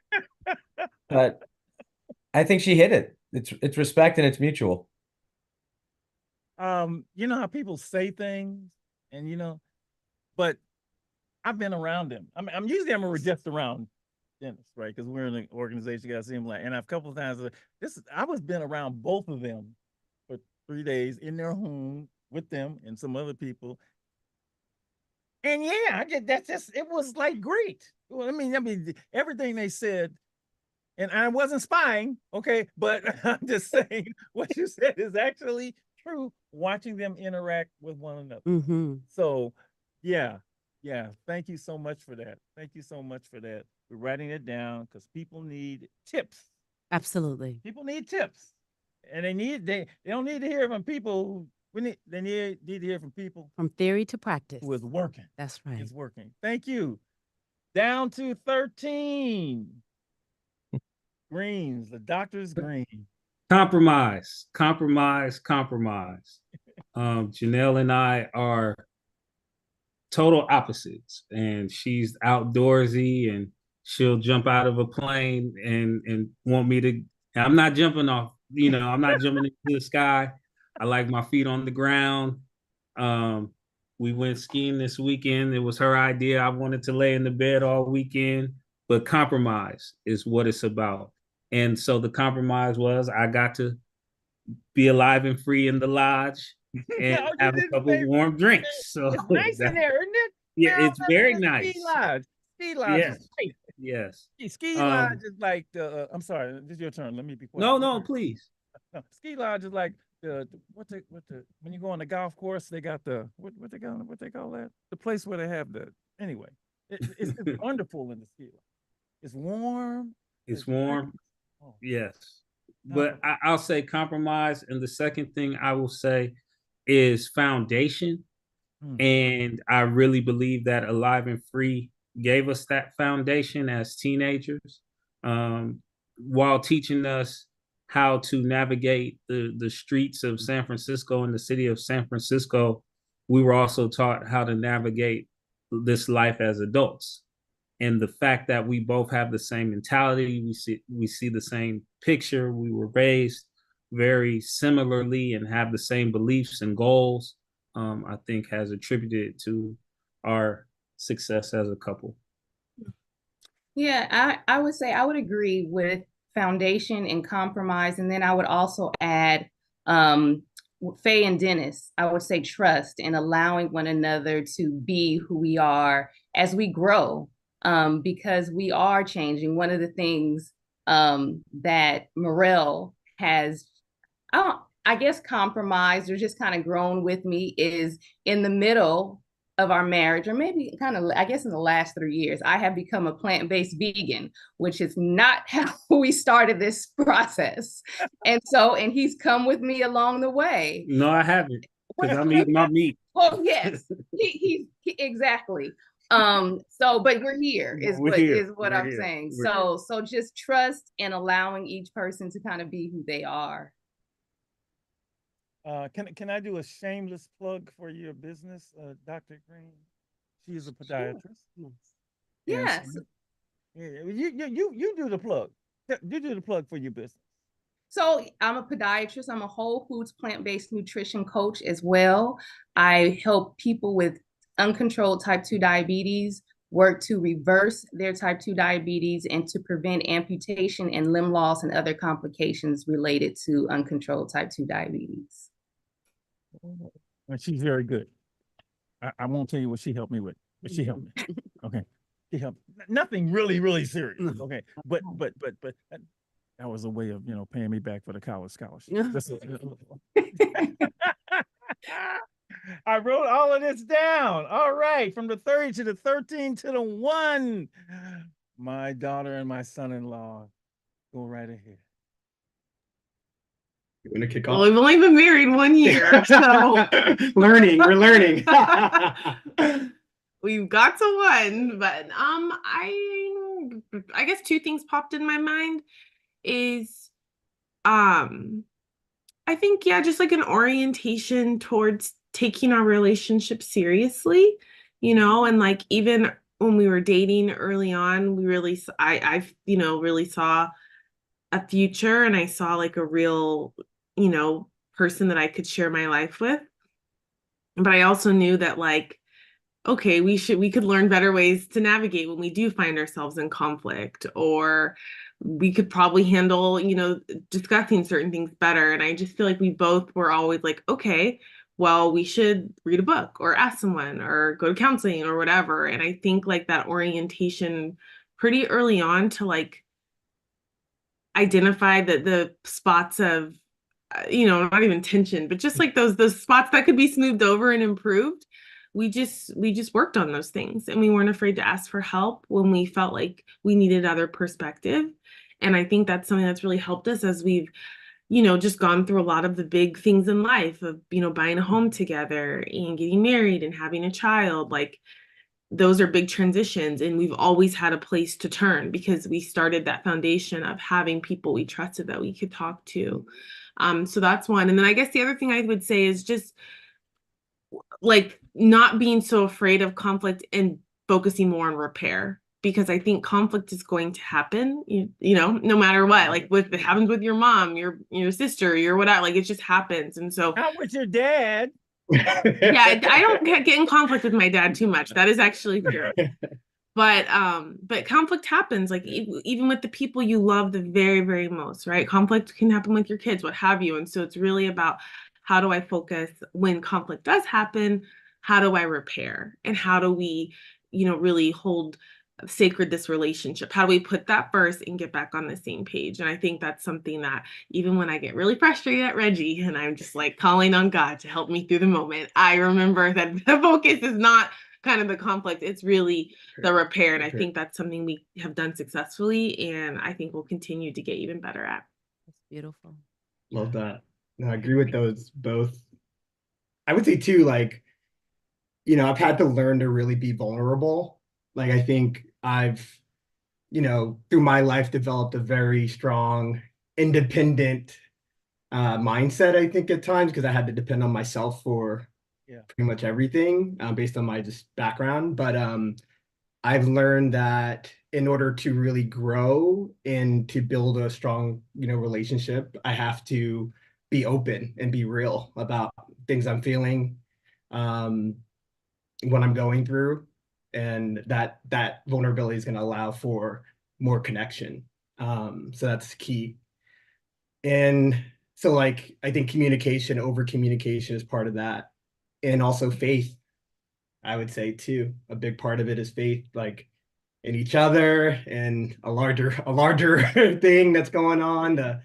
I think she hit it. It's respect and it's mutual. You know how people say things, and but I've been around them. I'm usually just around Dennis, right? Because we're in an organization, you gotta see him and a couple of times I was been around both of them for 3 days in their home with them and some other people. And yeah, it was like great. Well, I mean, everything they said, and I wasn't spying, okay, but I'm just saying what you said is actually true, watching them interact with one another. Mm-hmm. So yeah, thank you so much for that. We're writing it down because people need tips. Absolutely. People need tips, and they don't need to hear from people. They need to hear from people from theory to practice. Who is working. That's right. It's working. Thank you. Down to 13. Greens, the doctor's green. Compromise. Janelle and I are total opposites, and she's outdoorsy and she'll jump out of a plane and want me to. I'm not jumping off, I'm not jumping into the sky. I like my feet on the ground. We went skiing this weekend. It was her idea. I wanted to lay in the bed all weekend, but compromise is what it's about. And so the compromise was I got to be alive and free in the lodge and have a couple of warm drinks. So it's nice in there, isn't it? Yeah, it's very nice. Ski lodge. Yes. Is great. Yes. Ski lodge is like I'm sorry, this is your turn. Let me be quiet. No, please. No, ski lodge is like when you go on the golf course, they got what they call that? The place where they have anyway. It's wonderful in the ski lodge. It's warm. It's warm. Oh. Yes. But I'll say compromise. And the second thing I will say is foundation. And I really believe that Alive and Free gave us that foundation as teenagers. while teaching us how to navigate the streets of San Francisco and the city of San Francisco, we were also taught how to navigate this life as adults. And the fact that we both have the same mentality, we see the same picture, we were raised very similarly and have the same beliefs and goals, I think has attributed to our success as a couple. Yeah, I would say I would agree with foundation and compromise. And then I would also add Faye and Dennis, I would say trust and allowing one another to be who we are as we grow, because we are changing. One of the things that Morel has, I guess, compromised or just kind of grown with me is in the middle of our marriage, or maybe kind of, I guess in the last 3 years, I have become a plant-based vegan, which is not how we started this process. And he's come with me along the way. No, I haven't, because I'm eating my meat. Well, yes, he exactly. But we're here is what I'm saying. So just trust and allowing each person to kind of be who they are. Can I do a shameless plug for your business, Dr. Green? She is a podiatrist. Sure. Yes. You do the plug. You do the plug for your business. So I'm a podiatrist. I'm a whole foods plant-based nutrition coach as well. I help people with uncontrolled type 2 diabetes work to reverse their type 2 diabetes and to prevent amputation and limb loss and other complications related to uncontrolled type 2 diabetes. And she's very good. I won't tell you what she helped me with, but she helped me. Okay. She helped. Nothing really serious. Okay. But that was a way of, paying me back for the college scholarship. I wrote all of this down. All right. From the 30 to the 13 to the 1. My daughter and my son-in-law. Go right ahead. You want to kick off? Well, we've only been married 1 year, so we're learning. We've got to 1, but I guess 2 things popped in my mind is I think just like an orientation towards taking our relationship seriously, and like even when we were dating early on, we really I really saw a future, and I saw like a real person that I could share my life with. But I also knew that like, okay, we could learn better ways to navigate when we do find ourselves in conflict, or we could probably handle, discussing certain things better. And I just feel like we both were always like, okay, well, we should read a book or ask someone or go to counseling or whatever. And I think like that orientation pretty early on to like identify the spots of, not even tension, but just like those spots that could be smoothed over and improved. We just worked on those things, and we weren't afraid to ask for help when we felt like we needed other perspective. And I think that's something that's really helped us as we've, just gone through a lot of the big things in life of, buying a home together and getting married and having a child. Like those are big transitions, and we've always had a place to turn because we started that foundation of having people we trusted that we could talk to. So that's one. And then I guess the other thing I would say is just like not being so afraid of conflict and focusing more on repair, because I think conflict is going to happen, no matter what. Like it happens with your mom, your sister, your whatever, like it just happens. And so not with your dad. Yeah, I don't get in conflict with my dad too much. That is actually true. But conflict happens, like even with the people you love the very, very most, right? Conflict can happen with your kids, what have you. And so it's really about how do I focus when conflict does happen? How do I repair? And how do we, really hold sacred this relationship? How do we put that first and get back on the same page? And I think that's something that even when I get really frustrated at Reggie and I'm just like calling on God to help me through the moment, I remember that the focus is not kind of the conflict, it's really the repair. And I think that's something we have done successfully, and I think we'll continue to get even better at. That's beautiful. Love that. No, I agree with those both. I would say too, like, I've had to learn to really be vulnerable. Like, I think I've, through my life developed a very strong, independent mindset, I think, at times, because I had to depend on myself for pretty much everything based on my just background. But I've learned that in order to really grow and to build a strong, relationship, I have to be open and be real about things I'm feeling, what I'm going through, and that vulnerability is going to allow for more connection. So that's key. And so, like, I think over communication is part of that, and also faith. I would say too, a big part of it is faith, like in each other and a larger thing that's going on to,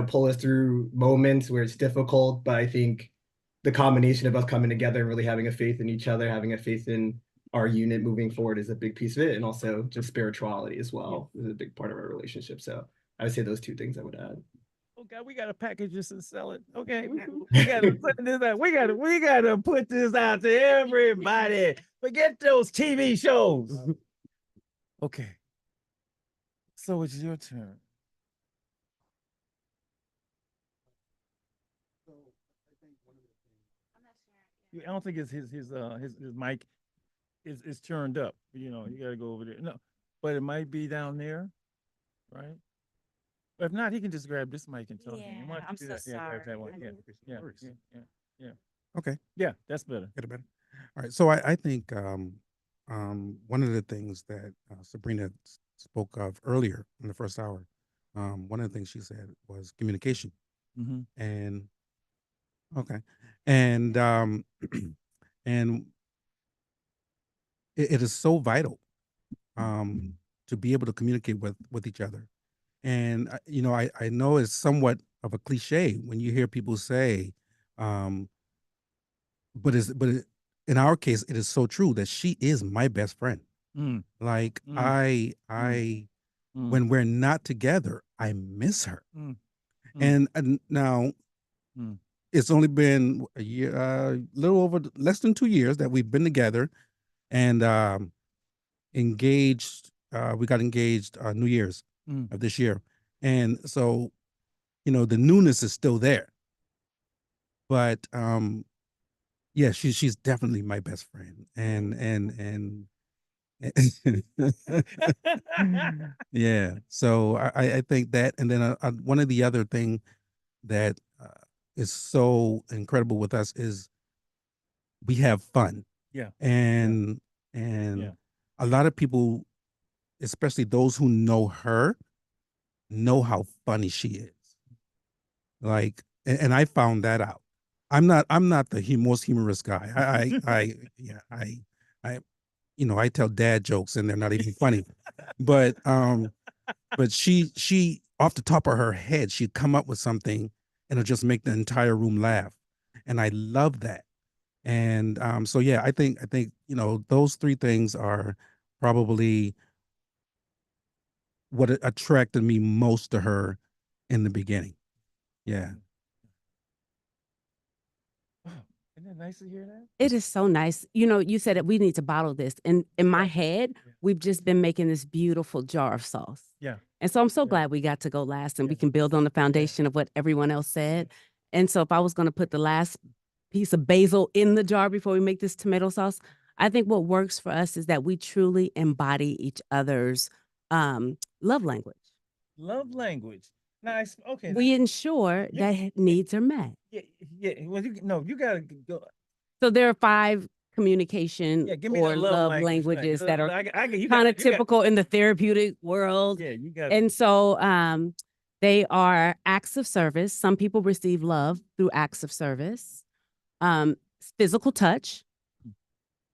pull us through moments where it's difficult. But I think the combination of us coming together and really having a faith in each other, having a faith in our unit moving forward is a big piece of it. And also just spirituality as well is a big part of our relationship. So I would say those two things I would add. Okay, we gotta package this and sell it. Okay, we gotta put this out. We gotta put this out to everybody. Forget those TV shows. Okay, so it's your turn. I don't think his mic is turned up. You gotta go over there. No, but it might be down there, right? If not, he can just grab this mic and talk. Yeah, I'm so sorry. Yeah. Okay. Yeah, that's better. Get it better. All right. So I think one of the things that Sabrina spoke of earlier in the first hour, one of the things she said was communication. And okay, and and it is so vital to be able to communicate with each other. And I know it's somewhat of a cliche when you hear people say, but in our case, it is so true that she is my best friend. Like when we're not together, I miss her. And now it's only been a year, less than 2 years that we've been together, and engaged. We got engaged New Year's of this year, and so the newness is still there. But yeah, she's definitely my best friend, and yeah. So I think that, and then one of the other thing that is so incredible with us is we have fun. Yeah. And a lot of people, especially those who know her, know how funny she is. Like, and I found that out. I'm not the most humorous guy. I tell dad jokes and they're not even funny. But she off the top of her head, she'd come up with something and it'll just make the entire room laugh. And I love that. And so yeah, I think those three things are probably what attracted me most to her in the beginning. Yeah. Isn't that nice to hear that? It is so nice. You said that we need to bottle this. And in my head, we've just been making this beautiful jar of sauce. Yeah. And so I'm so glad we got to go last and we can build on the foundation of what everyone else said. And so if I was going to put the last piece of basil in the jar before we make this tomato sauce, I think what works for us is that we truly embody each other's love language. Love language. Nice. Okay. We ensure that needs are met. Yeah. Well, you gotta go. So there are 5 communication give me or that love languages that are kind of typical in the therapeutic world. Yeah, you got. And so they are acts of service. Some people receive love through acts of service, physical touch,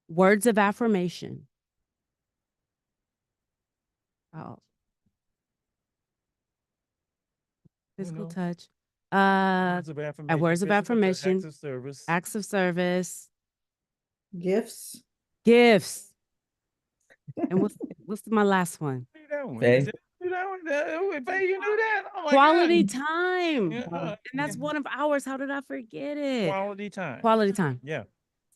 words of affirmation. Physical touch. Words of affirmation. Acts of service. Acts of service. Gifts. And what's my last one? Faye, you knew that? Oh my Quality God. time. Yeah. And that's one of ours. How did I forget it? Quality time. Quality time. Yeah.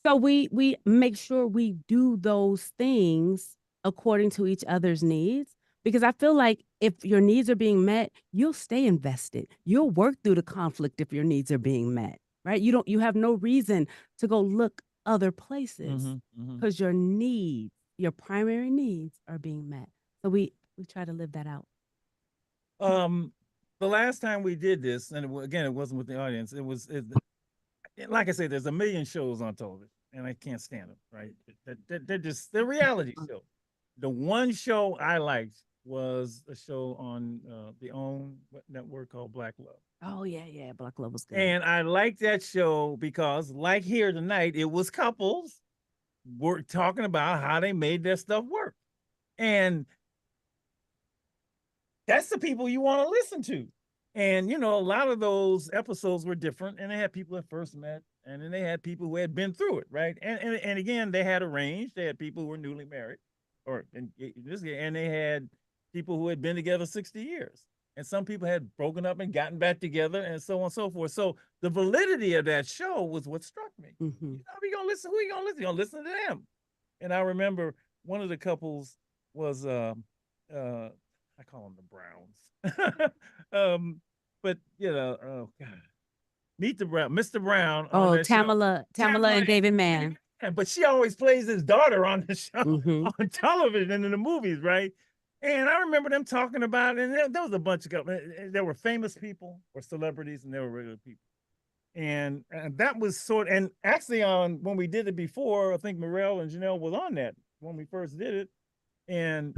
So we make sure we do those things according to each other's needs, Because I feel like if your needs are being met, you'll stay invested. You'll work through the conflict if your needs are being met, right? You have no reason to go look other places because your needs, your primary needs are being met. So we try to live that out. The last time we did this, and again, it wasn't with the audience. Like I said, there's a million shows on television, and I can't stand them. Right? They're reality show. The one show I liked was a show on the OWN network called Black Love. Oh yeah, Black Love was good. And I liked that show because, like here tonight, it was couples were talking about how they made their stuff work, and that's the people you want to listen to. And, a lot of those episodes were different, and they had people that first met, and then they had people who had been through it, right? And again, they had a range. They had people who were newly married, and they had people who had been together 60 years. And some people had broken up and gotten back together, and so on and so forth. So the validity of that show was what struck me. Mm-hmm. Who you gonna listen? Who you gonna listen? You're gonna listen to them. And I remember one of the couples was I call them the Browns. But oh God, Meet the Brown, Mr. Brown. Oh, Tamala and David Mann. But she always plays his daughter on the show on television and in the movies, right? And I remember them talking about it, and there was a bunch of there were famous people or celebrities, and there were regular people. And that was and actually when we did it before, I think Morel and Janelle was on that when we first did it. And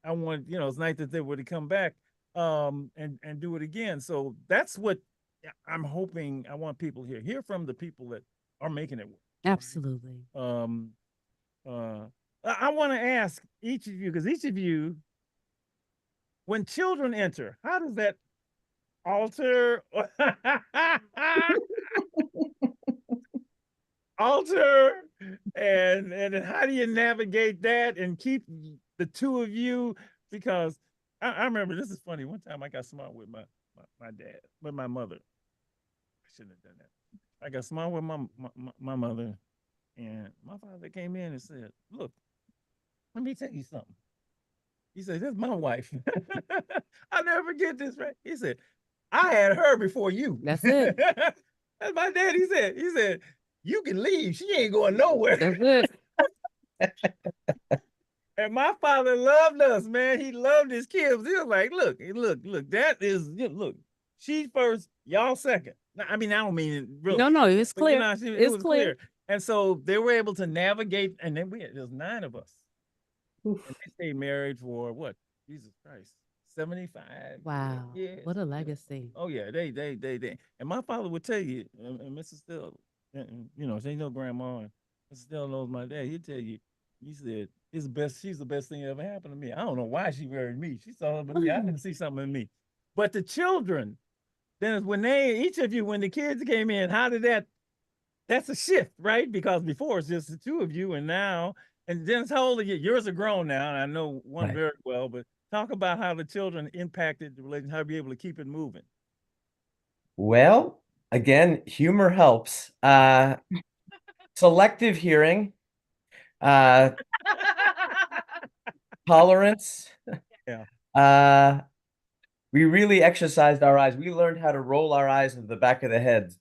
I wanted, it's nice that they would come back and do it again. So that's what I'm hoping. I want people here. Hear from the people that are making it work. Absolutely. I want to ask each of you, because each of you, when children enter, how does that alter and how do you navigate that and keep the two of you? Because I remember, this is funny, one time I got smart with my dad, with my mother. I shouldn't have done that. I got smart with my mother, and my father came in and said, "Look, let me tell you something." He said, "This is my wife." I'll never forget this, right? He said, "I had her before you." That's it. That's my dad. He said, "You can leave. She ain't going nowhere." That's it. And my father loved us, man. He loved his kids. He was like, look, that is, look, she first, y'all second. I mean, I don't mean it really. No, it's clear. It was clear. And so they were able to navigate, and then there was 9 of us. And they stayed married for what? Jesus Christ, 75. Wow. Years. What a legacy. Oh yeah, they. And my father would tell you, and Mrs. Still, she know grandma, and Mrs. Still knows my dad. He'd tell you, he said, she's the best thing that ever happened to me. I don't know why she married me. She saw something in me. I didn't see something in me. But the children, then when each of you, when the kids came in, how did that's a shift, right? Because before it's just the two of you, and now, and Dennis, how old are you? Yours are grown now, and I know one very well, but talk about how the children impacted the relationship, how to be able to keep it moving. Well, again, humor helps. Selective hearing, tolerance. Yeah. We really exercised our eyes. We learned how to roll our eyes into the back of the head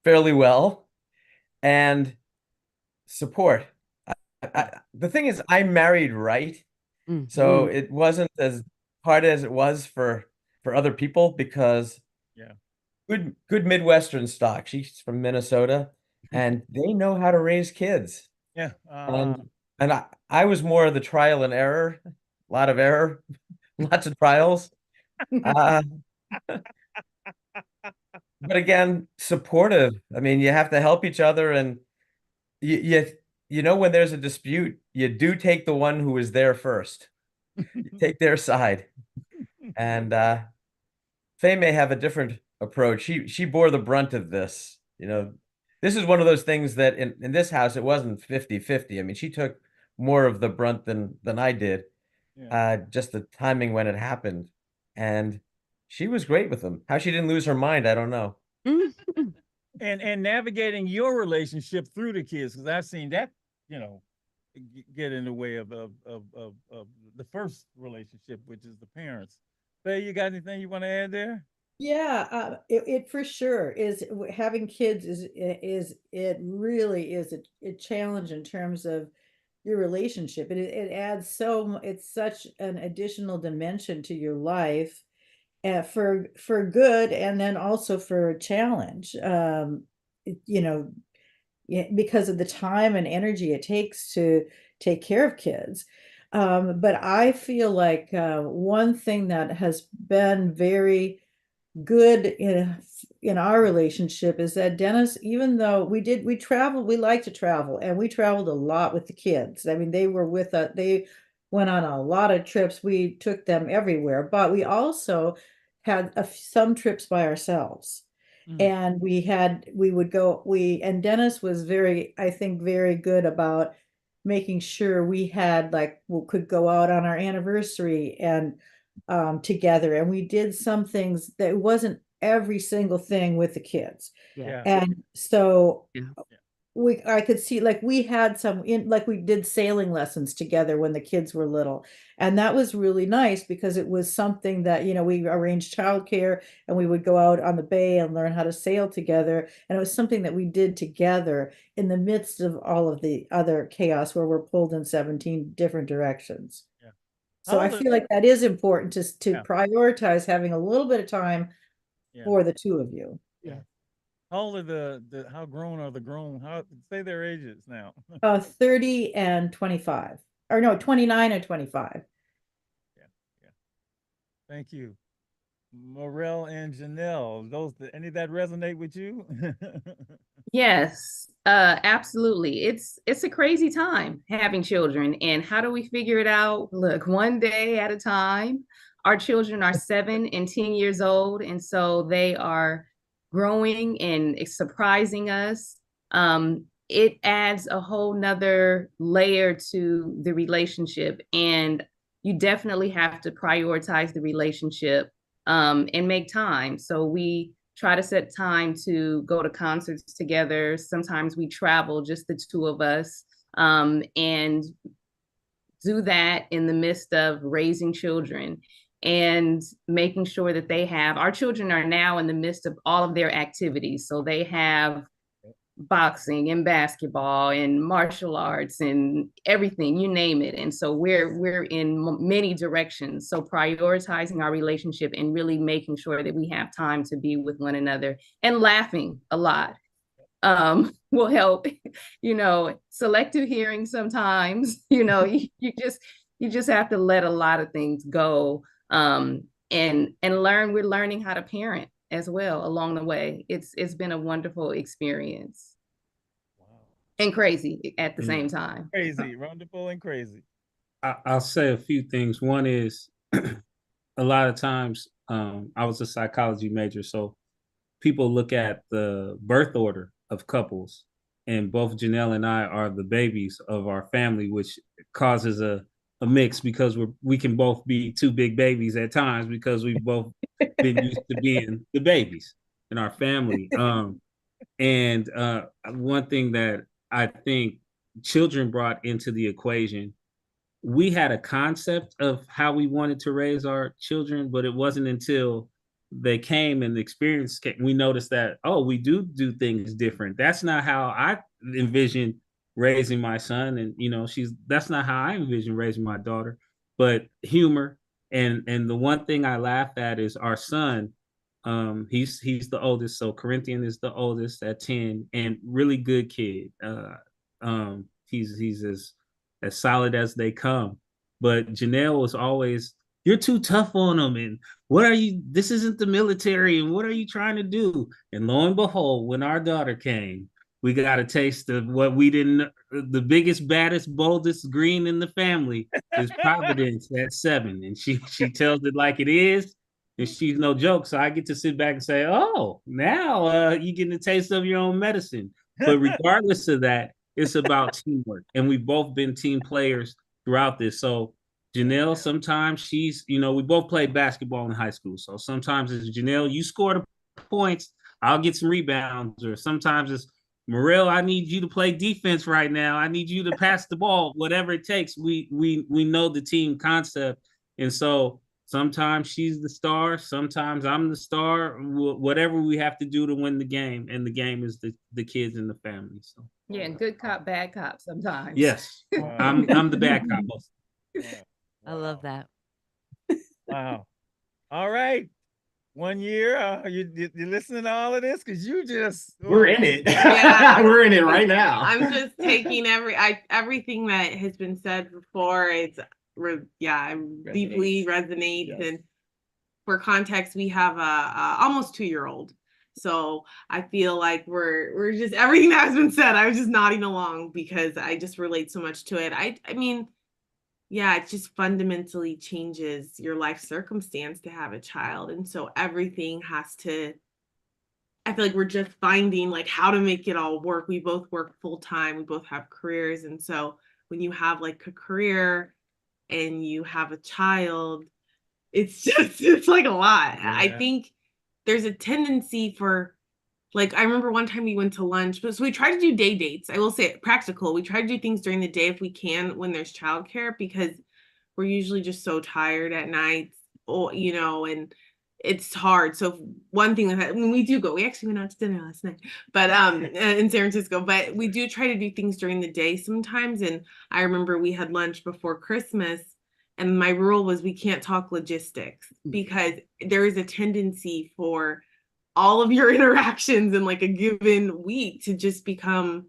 fairly well, and support. The thing is, I married right, so it wasn't as hard as it was for other people, because good Midwestern stock. She's from Minnesota, and they know how to raise kids. Yeah. And I was more of the trial and error, a lot of error, lots of trials. But again, supportive. I mean, you have to help each other, and you know, when there's a dispute, you do take the one who is there first. You take their side. And Faye may have a different approach. She bore the brunt of this. This is one of those things that in this house, it wasn't 50-50. I mean, she took more of the brunt than I did. Just the timing when it happened. And she was great with them. How she didn't lose her mind, I don't know. And navigating your relationship through the kids, because I've seen that, get in the way of the first relationship, which is the parents. Faye, you got anything you want to add there? Yeah, it for sure is having kids is it really is a challenge in terms of your relationship. It adds it's such an additional dimension to your life, for good and then also for a challenge. You know, because of the time and energy it takes to take care of kids. But I feel like one thing that has been very good in our relationship is that Dennis, even though we traveled, we like to travel, and we traveled a lot with the kids. I mean, they were with us, they went on a lot of trips. We took them everywhere, but we also had some trips by ourselves. And and Dennis was I think very good about making sure we had we could go out on our anniversary and together. And we did some things that wasn't every single thing with the kids. Yeah. And so I could see we had we did sailing lessons together when the kids were little. And that was really nice because it was something that, we arranged childcare and we would go out on the bay and learn how to sail together. And it was something that we did together in the midst of all of the other chaos where we're pulled in 17 different directions. Yeah. So I feel like that is important to prioritize having a little bit of time for the two of you. Yeah. How old are how grown are the grown? Say their ages now. 30 and 25. Or no, 29 and 25. Thank you. Morel and Janelle, any of that resonate with you? Yes, absolutely. It's a crazy time having children. And how do we figure it out? Look, one day at a time. Our children are 7 and 10 years old. And so they are growing and surprising us. It adds a whole nother layer to the relationship. And you definitely have to prioritize the relationship and make time. So we try to set time to go to concerts together. Sometimes we travel, just the two of us, and do that in the midst of raising children and making sure that our children are now in the midst of all of their activities. So they have boxing and basketball and martial arts and everything, you name it. And so we're in many directions. So prioritizing our relationship and really making sure that we have time to be with one another and laughing a lot will help. Selective hearing sometimes, you just have to let a lot of things go and learn. We're learning how to parent as well along the way. It's been a wonderful experience. Wow. And crazy at the same time. Crazy, wonderful and crazy. I'll say a few things. One is a lot of times I was a psychology major, so people look at the birth order of couples, and both Janelle and I are the babies of our family, which causes a mix because we can both be two big babies at times because we've both been used to being the babies in our family. And one thing that I think children brought into the equation, we had a concept of how we wanted to raise our children, but it wasn't until they came and the experience came, we noticed that, we do things different. That's not how I envisioned raising my son. And, that's not how I envision raising my daughter, but humor. And the one thing I laugh at is our son. He's the oldest. So Corinthian is the oldest at 10 and really good kid. He's as solid as they come. But Janelle was always, you're too tough on him. And this isn't the military. And what are you trying to do? And lo and behold, when our daughter came, we got a taste of what we didn't. The biggest, baddest, boldest green in the family is Providence at 7. And she tells it like it is. And she's no joke. So I get to sit back and say, now you're getting a taste of your own medicine. But regardless of that, it's about teamwork. And we've both been team players throughout this. So Janelle, sometimes we both played basketball in high school. So sometimes it's Janelle, you score the points, I'll get some rebounds. Or sometimes it's Morel, I need you to play defense right now. I need you to pass the ball, whatever it takes. We know the team concept, and so sometimes she's the star, sometimes I'm the star. Whatever we have to do to win the game, and the game is the kids and the family. So Yeah, and good cop, bad cop sometimes. yes, I'm the bad cop. I love that. Wow. All right. 1 year. You listening to all of this? Because you just We're in it. Yeah. We're in it right now. I'm just taking everything that has been said before. It deeply resonates. Yes. And for context, we have a almost 2-year-old. So I feel like we're just everything that has been said. I was just nodding along because I just relate so much to it. I mean, yeah, it just fundamentally changes your life circumstance to have a child. And so everything has to, I feel like we're just finding like how to make it all work. We both work full time. We both have careers. And so when you have like a career and you have a child, it's like a lot. Yeah. I think there's a tendency for, like, I remember one time we went to lunch, but so we try to do day dates. I will say practical. We try to do things during the day if we can when there's childcare, because we're usually just so tired at night, or, and it's hard. So one thing that when we do go, we actually went out to dinner last night, but in San Francisco, but we do try to do things during the day sometimes. And I remember we had lunch before Christmas, and my rule was we can't talk logistics because there is a tendency for all of your interactions in like a given week to just become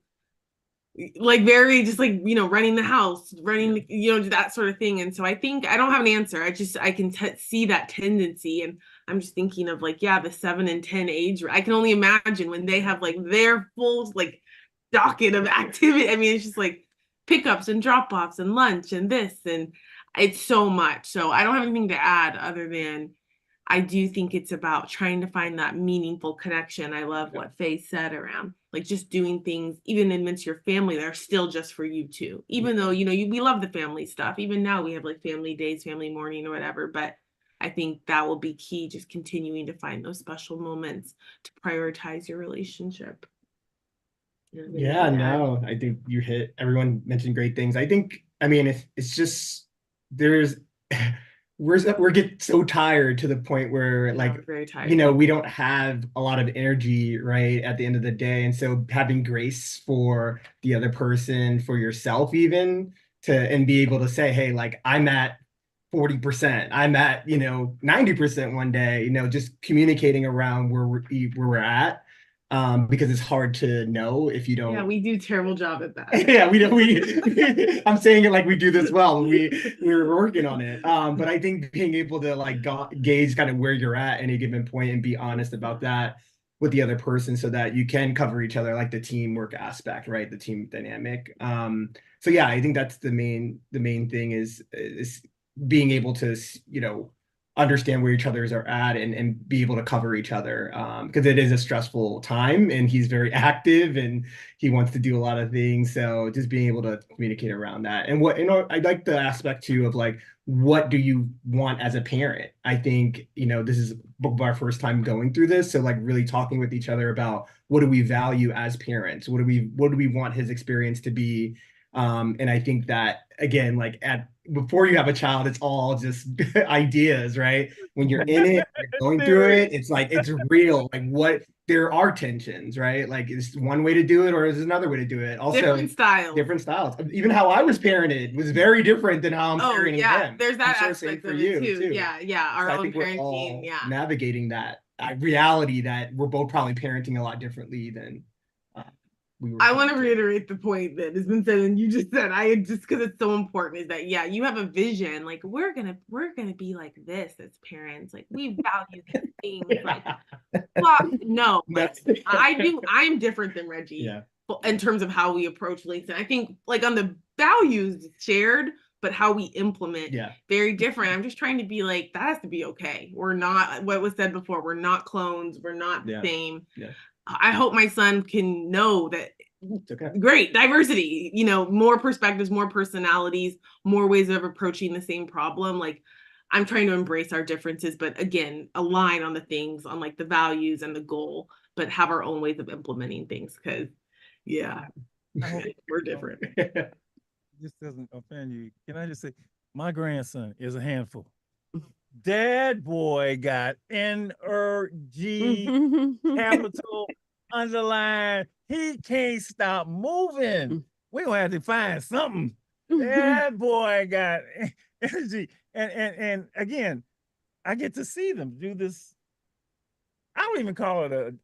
like very just like, running the house, running, that sort of thing. And so I think I don't have an answer. I can see that tendency. And I'm just thinking of like, the 7 and 10 age. I can only imagine when they have like their full like docket of activity. I mean, it's just like pickups and drop-offs and lunch and this, and it's so much. So I don't have anything to add other than I do think it's about trying to find that meaningful connection. I love what Faye said around like just doing things, even amidst your family, that are still just for you too. Even though, we love the family stuff. Even now we have like family days, family morning or whatever. But I think that will be key, just continuing to find those special moments to prioritize your relationship. Yeah, no, I think everyone mentioned great things. I think, it's just, there's, we're getting so tired to the point where like, very tired. We don't have a lot of energy right at the end of the day. And so having grace for the other person, for yourself, even and be able to say, hey, like I'm at 40%, I'm at, 90% one day, just communicating around where we're at. Because it's hard to know if you don't. Yeah, we do a terrible job at that. Yeah, we don't. I'm saying it like we do this well. We're working on it. But I think being able to like gauge kind of where you're at any given point and be honest about that with the other person, so that you can cover each other, like the teamwork aspect, right? The team dynamic. So yeah, I think that's the main thing is being able to understand where each others are at and be able to cover each other, because it is a stressful time and he's very active and he wants to do a lot of things. So just being able to communicate around that. And I like the aspect too of like, what do you want as a parent? I think, this is our first time going through this. So like really talking with each other about what do we value as parents? What do we want his experience to be? And I think that again, like before you have a child, it's all just ideas, right? When you're in it, you're going through it, it's like, it's real. Like there are tensions, right? Like is one way to do it or is another way to do it? Also different styles. Even how I was parented was very different than how I'm parenting him. There's that sure aspect for of you it too. too. Yeah. Our So own I think we're parenting. all Yeah. navigating that reality that we're both probably parenting a lot differently than I want to reiterate the point that has been said and you just said, because it's so important, is that you have a vision, like we're gonna be like this as parents, like we value these things, like no, but I'm different than Reggie in terms of how we approach links. And I think like on the values shared, but how we implement very different. I'm just trying to be like, that has to be okay. We're not, what was said before, we're not clones, we're not the same. I hope my son can know that great diversity, more perspectives, more personalities, more ways of approaching the same problem. Like I'm trying to embrace our differences, but again, align on the things, on like the values and the goal, but have our own ways of implementing things. Because Yeah, I hope We're different. this doesn't offend you. Can I just say, my grandson is a handful. Dad boy got NRG capital underline. He can't stop moving. We gonna have to find something. That boy got energy. And again, I get to see them do this. I don't even call it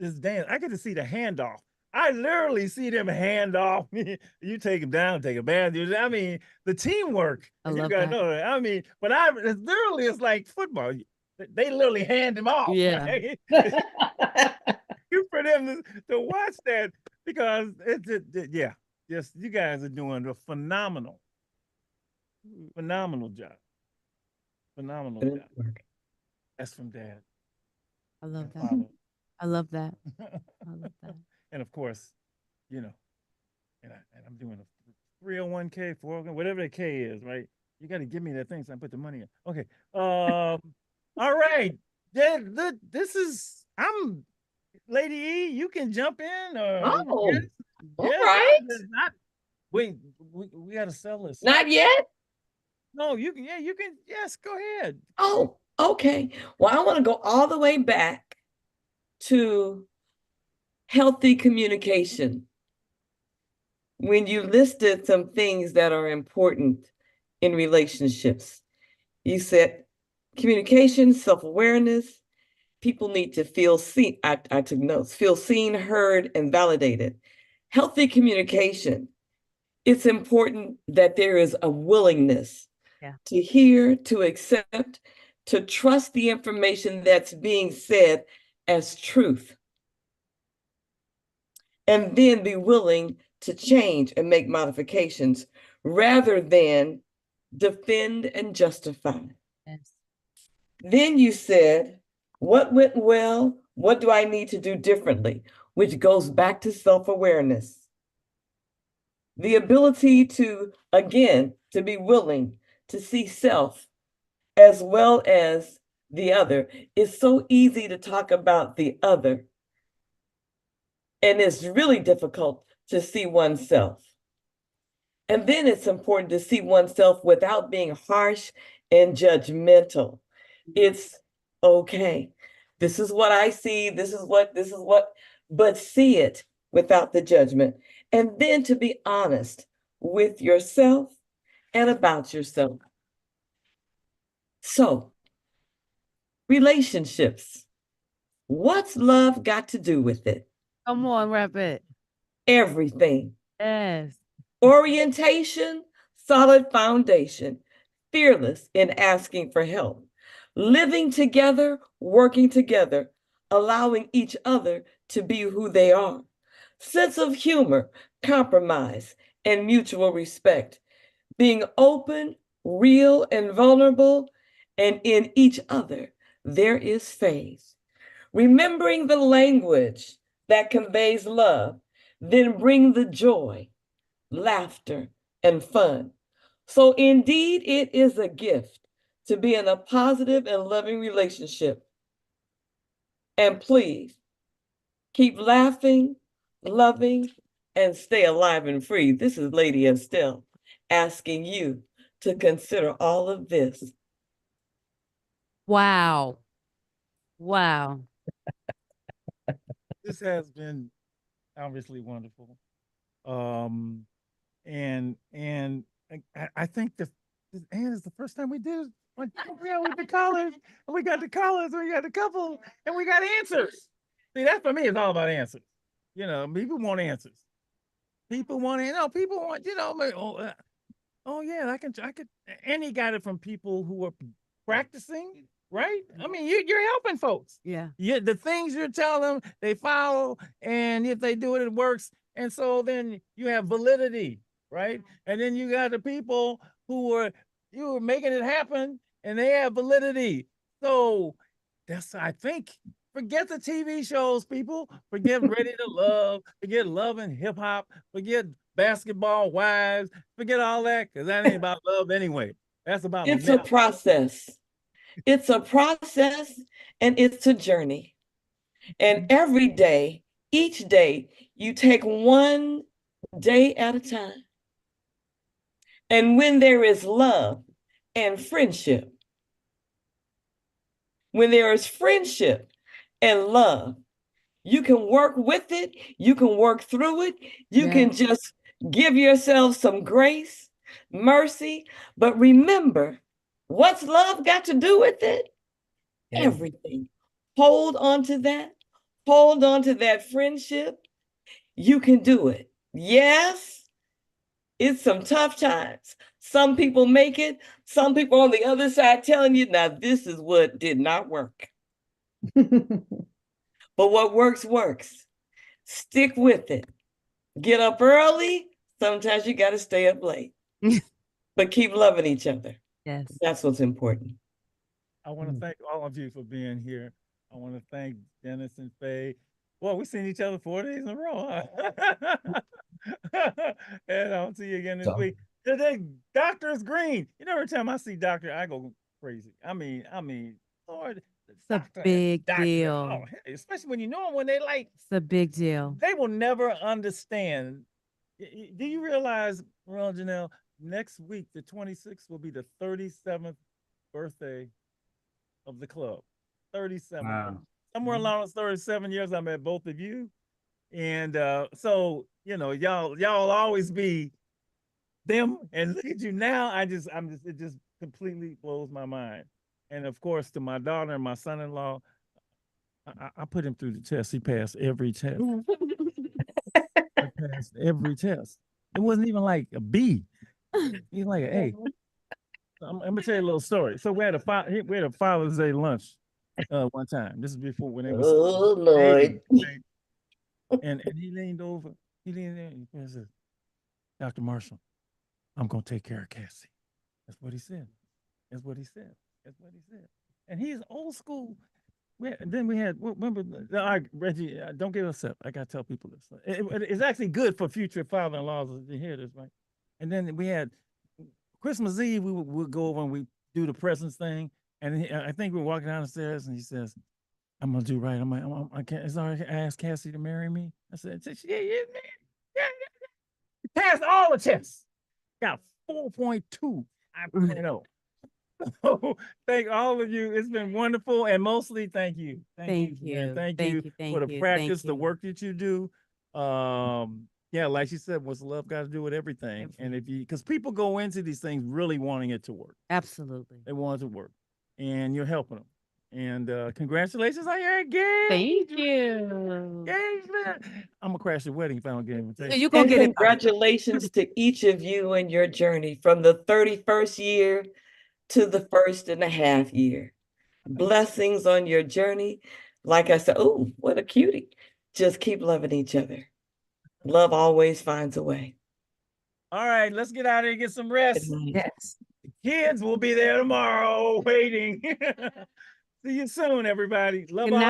this dance. I get to see the handoff. I literally see them hand off. You take them down, take a bath. I mean, the teamwork. I You love gotta that. know that. I mean, but it's like football. They literally hand them off. Yeah. Right? For them to watch that, because yeah, just you guys are doing a phenomenal job. Phenomenal job. That's from Dad. I love and that. Father. I love that. I love that. And of course, you know, and I'm doing a 301k, 401k, whatever the K is, right? You got to give me that thing so I put the money in. Okay. All right. This is, Lady E, you can jump in. Oh, yes. all Yeah, right. Wait, we got to sell this. Not yet? No, you can, yes, go ahead. Oh, okay. Well, I want to go all the way back to healthy communication. When you listed some things that are important in relationships, you said communication, self-awareness, people need to feel seen. I took notes, feel seen, heard, and validated. Healthy communication, it's important that there is a willingness to hear, to accept, to trust the information that's being said as truth. And then be willing to change and make modifications rather than defend and justify. Yes. Then you said, what went well? What do I need to do differently? Which goes back to self-awareness. The ability to, again, to be willing to see self as well as the other. It's so easy to talk about the other. And it's really difficult to see oneself. And then it's important to see oneself without being harsh and judgmental. It's okay. This is what I see. This is what, but see it without the judgment. And then to be honest with yourself and about yourself. So, relationships. What's love got to do with it? Come on, wrap it. Everything. Yes. Orientation, solid foundation, fearless in asking for help, living together, working together, allowing each other to be who they are, sense of humor, compromise, and mutual respect, being open, real, and vulnerable, and in each other, there is faith. Remembering the language that conveys love, then bring the joy, laughter, and fun. So indeed, it is a gift to be in a positive and loving relationship. And please, keep laughing, loving, and stay alive and free. This is Lady Estelle asking you to consider all of this. Wow. Wow. This has been obviously wonderful. And I think this is the first time we did it. With the callers, and we got the callers, and we got the couple, and we got answers. See, that for me is all about answers. You know, people want answers. People want, people want, oh yeah, I could, and he got it from people who are practicing, right? I mean, you're helping folks. Yeah. The things you're telling them, they follow, and if they do it, it works. And so then you have validity, right? And then you got the people who are making it happen, and they have validity. So that's, I think, forget the TV shows, people. Forget Ready to Love. Forget Love and Hip Hop. Forget Basketball Wives. Forget all that, because that ain't about love anyway. That's about It's a process. It's a process, and it's a journey. And every day, each day you take one day at a time. And when there is love and friendship, when there is friendship and love, you can work with it, you can work through it, you can just give yourself some grace, mercy. But remember, what's love got to do with it? Everything. Hold on to that. Hold on to that friendship. You can do it. Yes, it's some tough times. Some people make it. Some people on the other side telling you, now this is what did not work. But what works, works. Stick with it. Get up early. Sometimes you got to stay up late. But keep loving each other. Yes. That's what's important. I want to thank all of you for being here. I want to thank Dennis and Faye. Well, we've seen each other 4 days in a row. Huh? And I'll see you again this week. Today, Dr. is green. You know, every time I see Doctor, I go crazy. I mean, Lord. It's a big deal. Oh, hey, especially when you know them, when they like. It's a big deal. They will never understand. Do you realize, Ron Janelle, next week, the 26th, will be the 37th birthday of the club. 37. Wow. Somewhere along those 37 years, I met both of you. And so, you know, y'all always be them. And look at you now. it just completely blows my mind. And of course, to my daughter and my son-in-law, I put him through the test. He passed every test. He passed every test. It wasn't even like a B. He's like an A. I'm gonna tell you a little story. So we had a Father's Day lunch one time. This is before when it was. Oh Lord! And he leaned over. He leaned in and said, "Dr. Marshall, I'm gonna take care of Cassie." That's what he said. That's what he said. That's what he said. And he's old school. Then we had, remember, Reggie, don't get upset. I got to tell people this. It's actually good for future father-in-laws to hear this, right? And then we had Christmas Eve, we would go over and we do the presents thing. And I think we were walking down the stairs and he says, I'm going to do right. I can't, it's all right. I asked Cassie to marry me. I said, yeah, man. He passed all the tests. Got 4.2. I know. So thank all of you. It's been wonderful, and mostly thank you. Thank you for the practice, the work that you do. Yeah, like she said, what's love got to do with everything? And if you, because people go into these things really wanting it to work. Absolutely, they want it to work, and you're helping them. And congratulations on your engagement. Thank you. Engagement. I'm gonna crash your wedding if I don't get invitation. You gonna get congratulations to each of you and your journey from the 31st year to the 1.5 year. Blessings on your journey. Like I said, oh, what a cutie. Just keep loving each other. Love always finds a way. All right, let's get out of here and get some rest. Yes. The kids will be there tomorrow waiting. See you soon, everybody. Love all of you.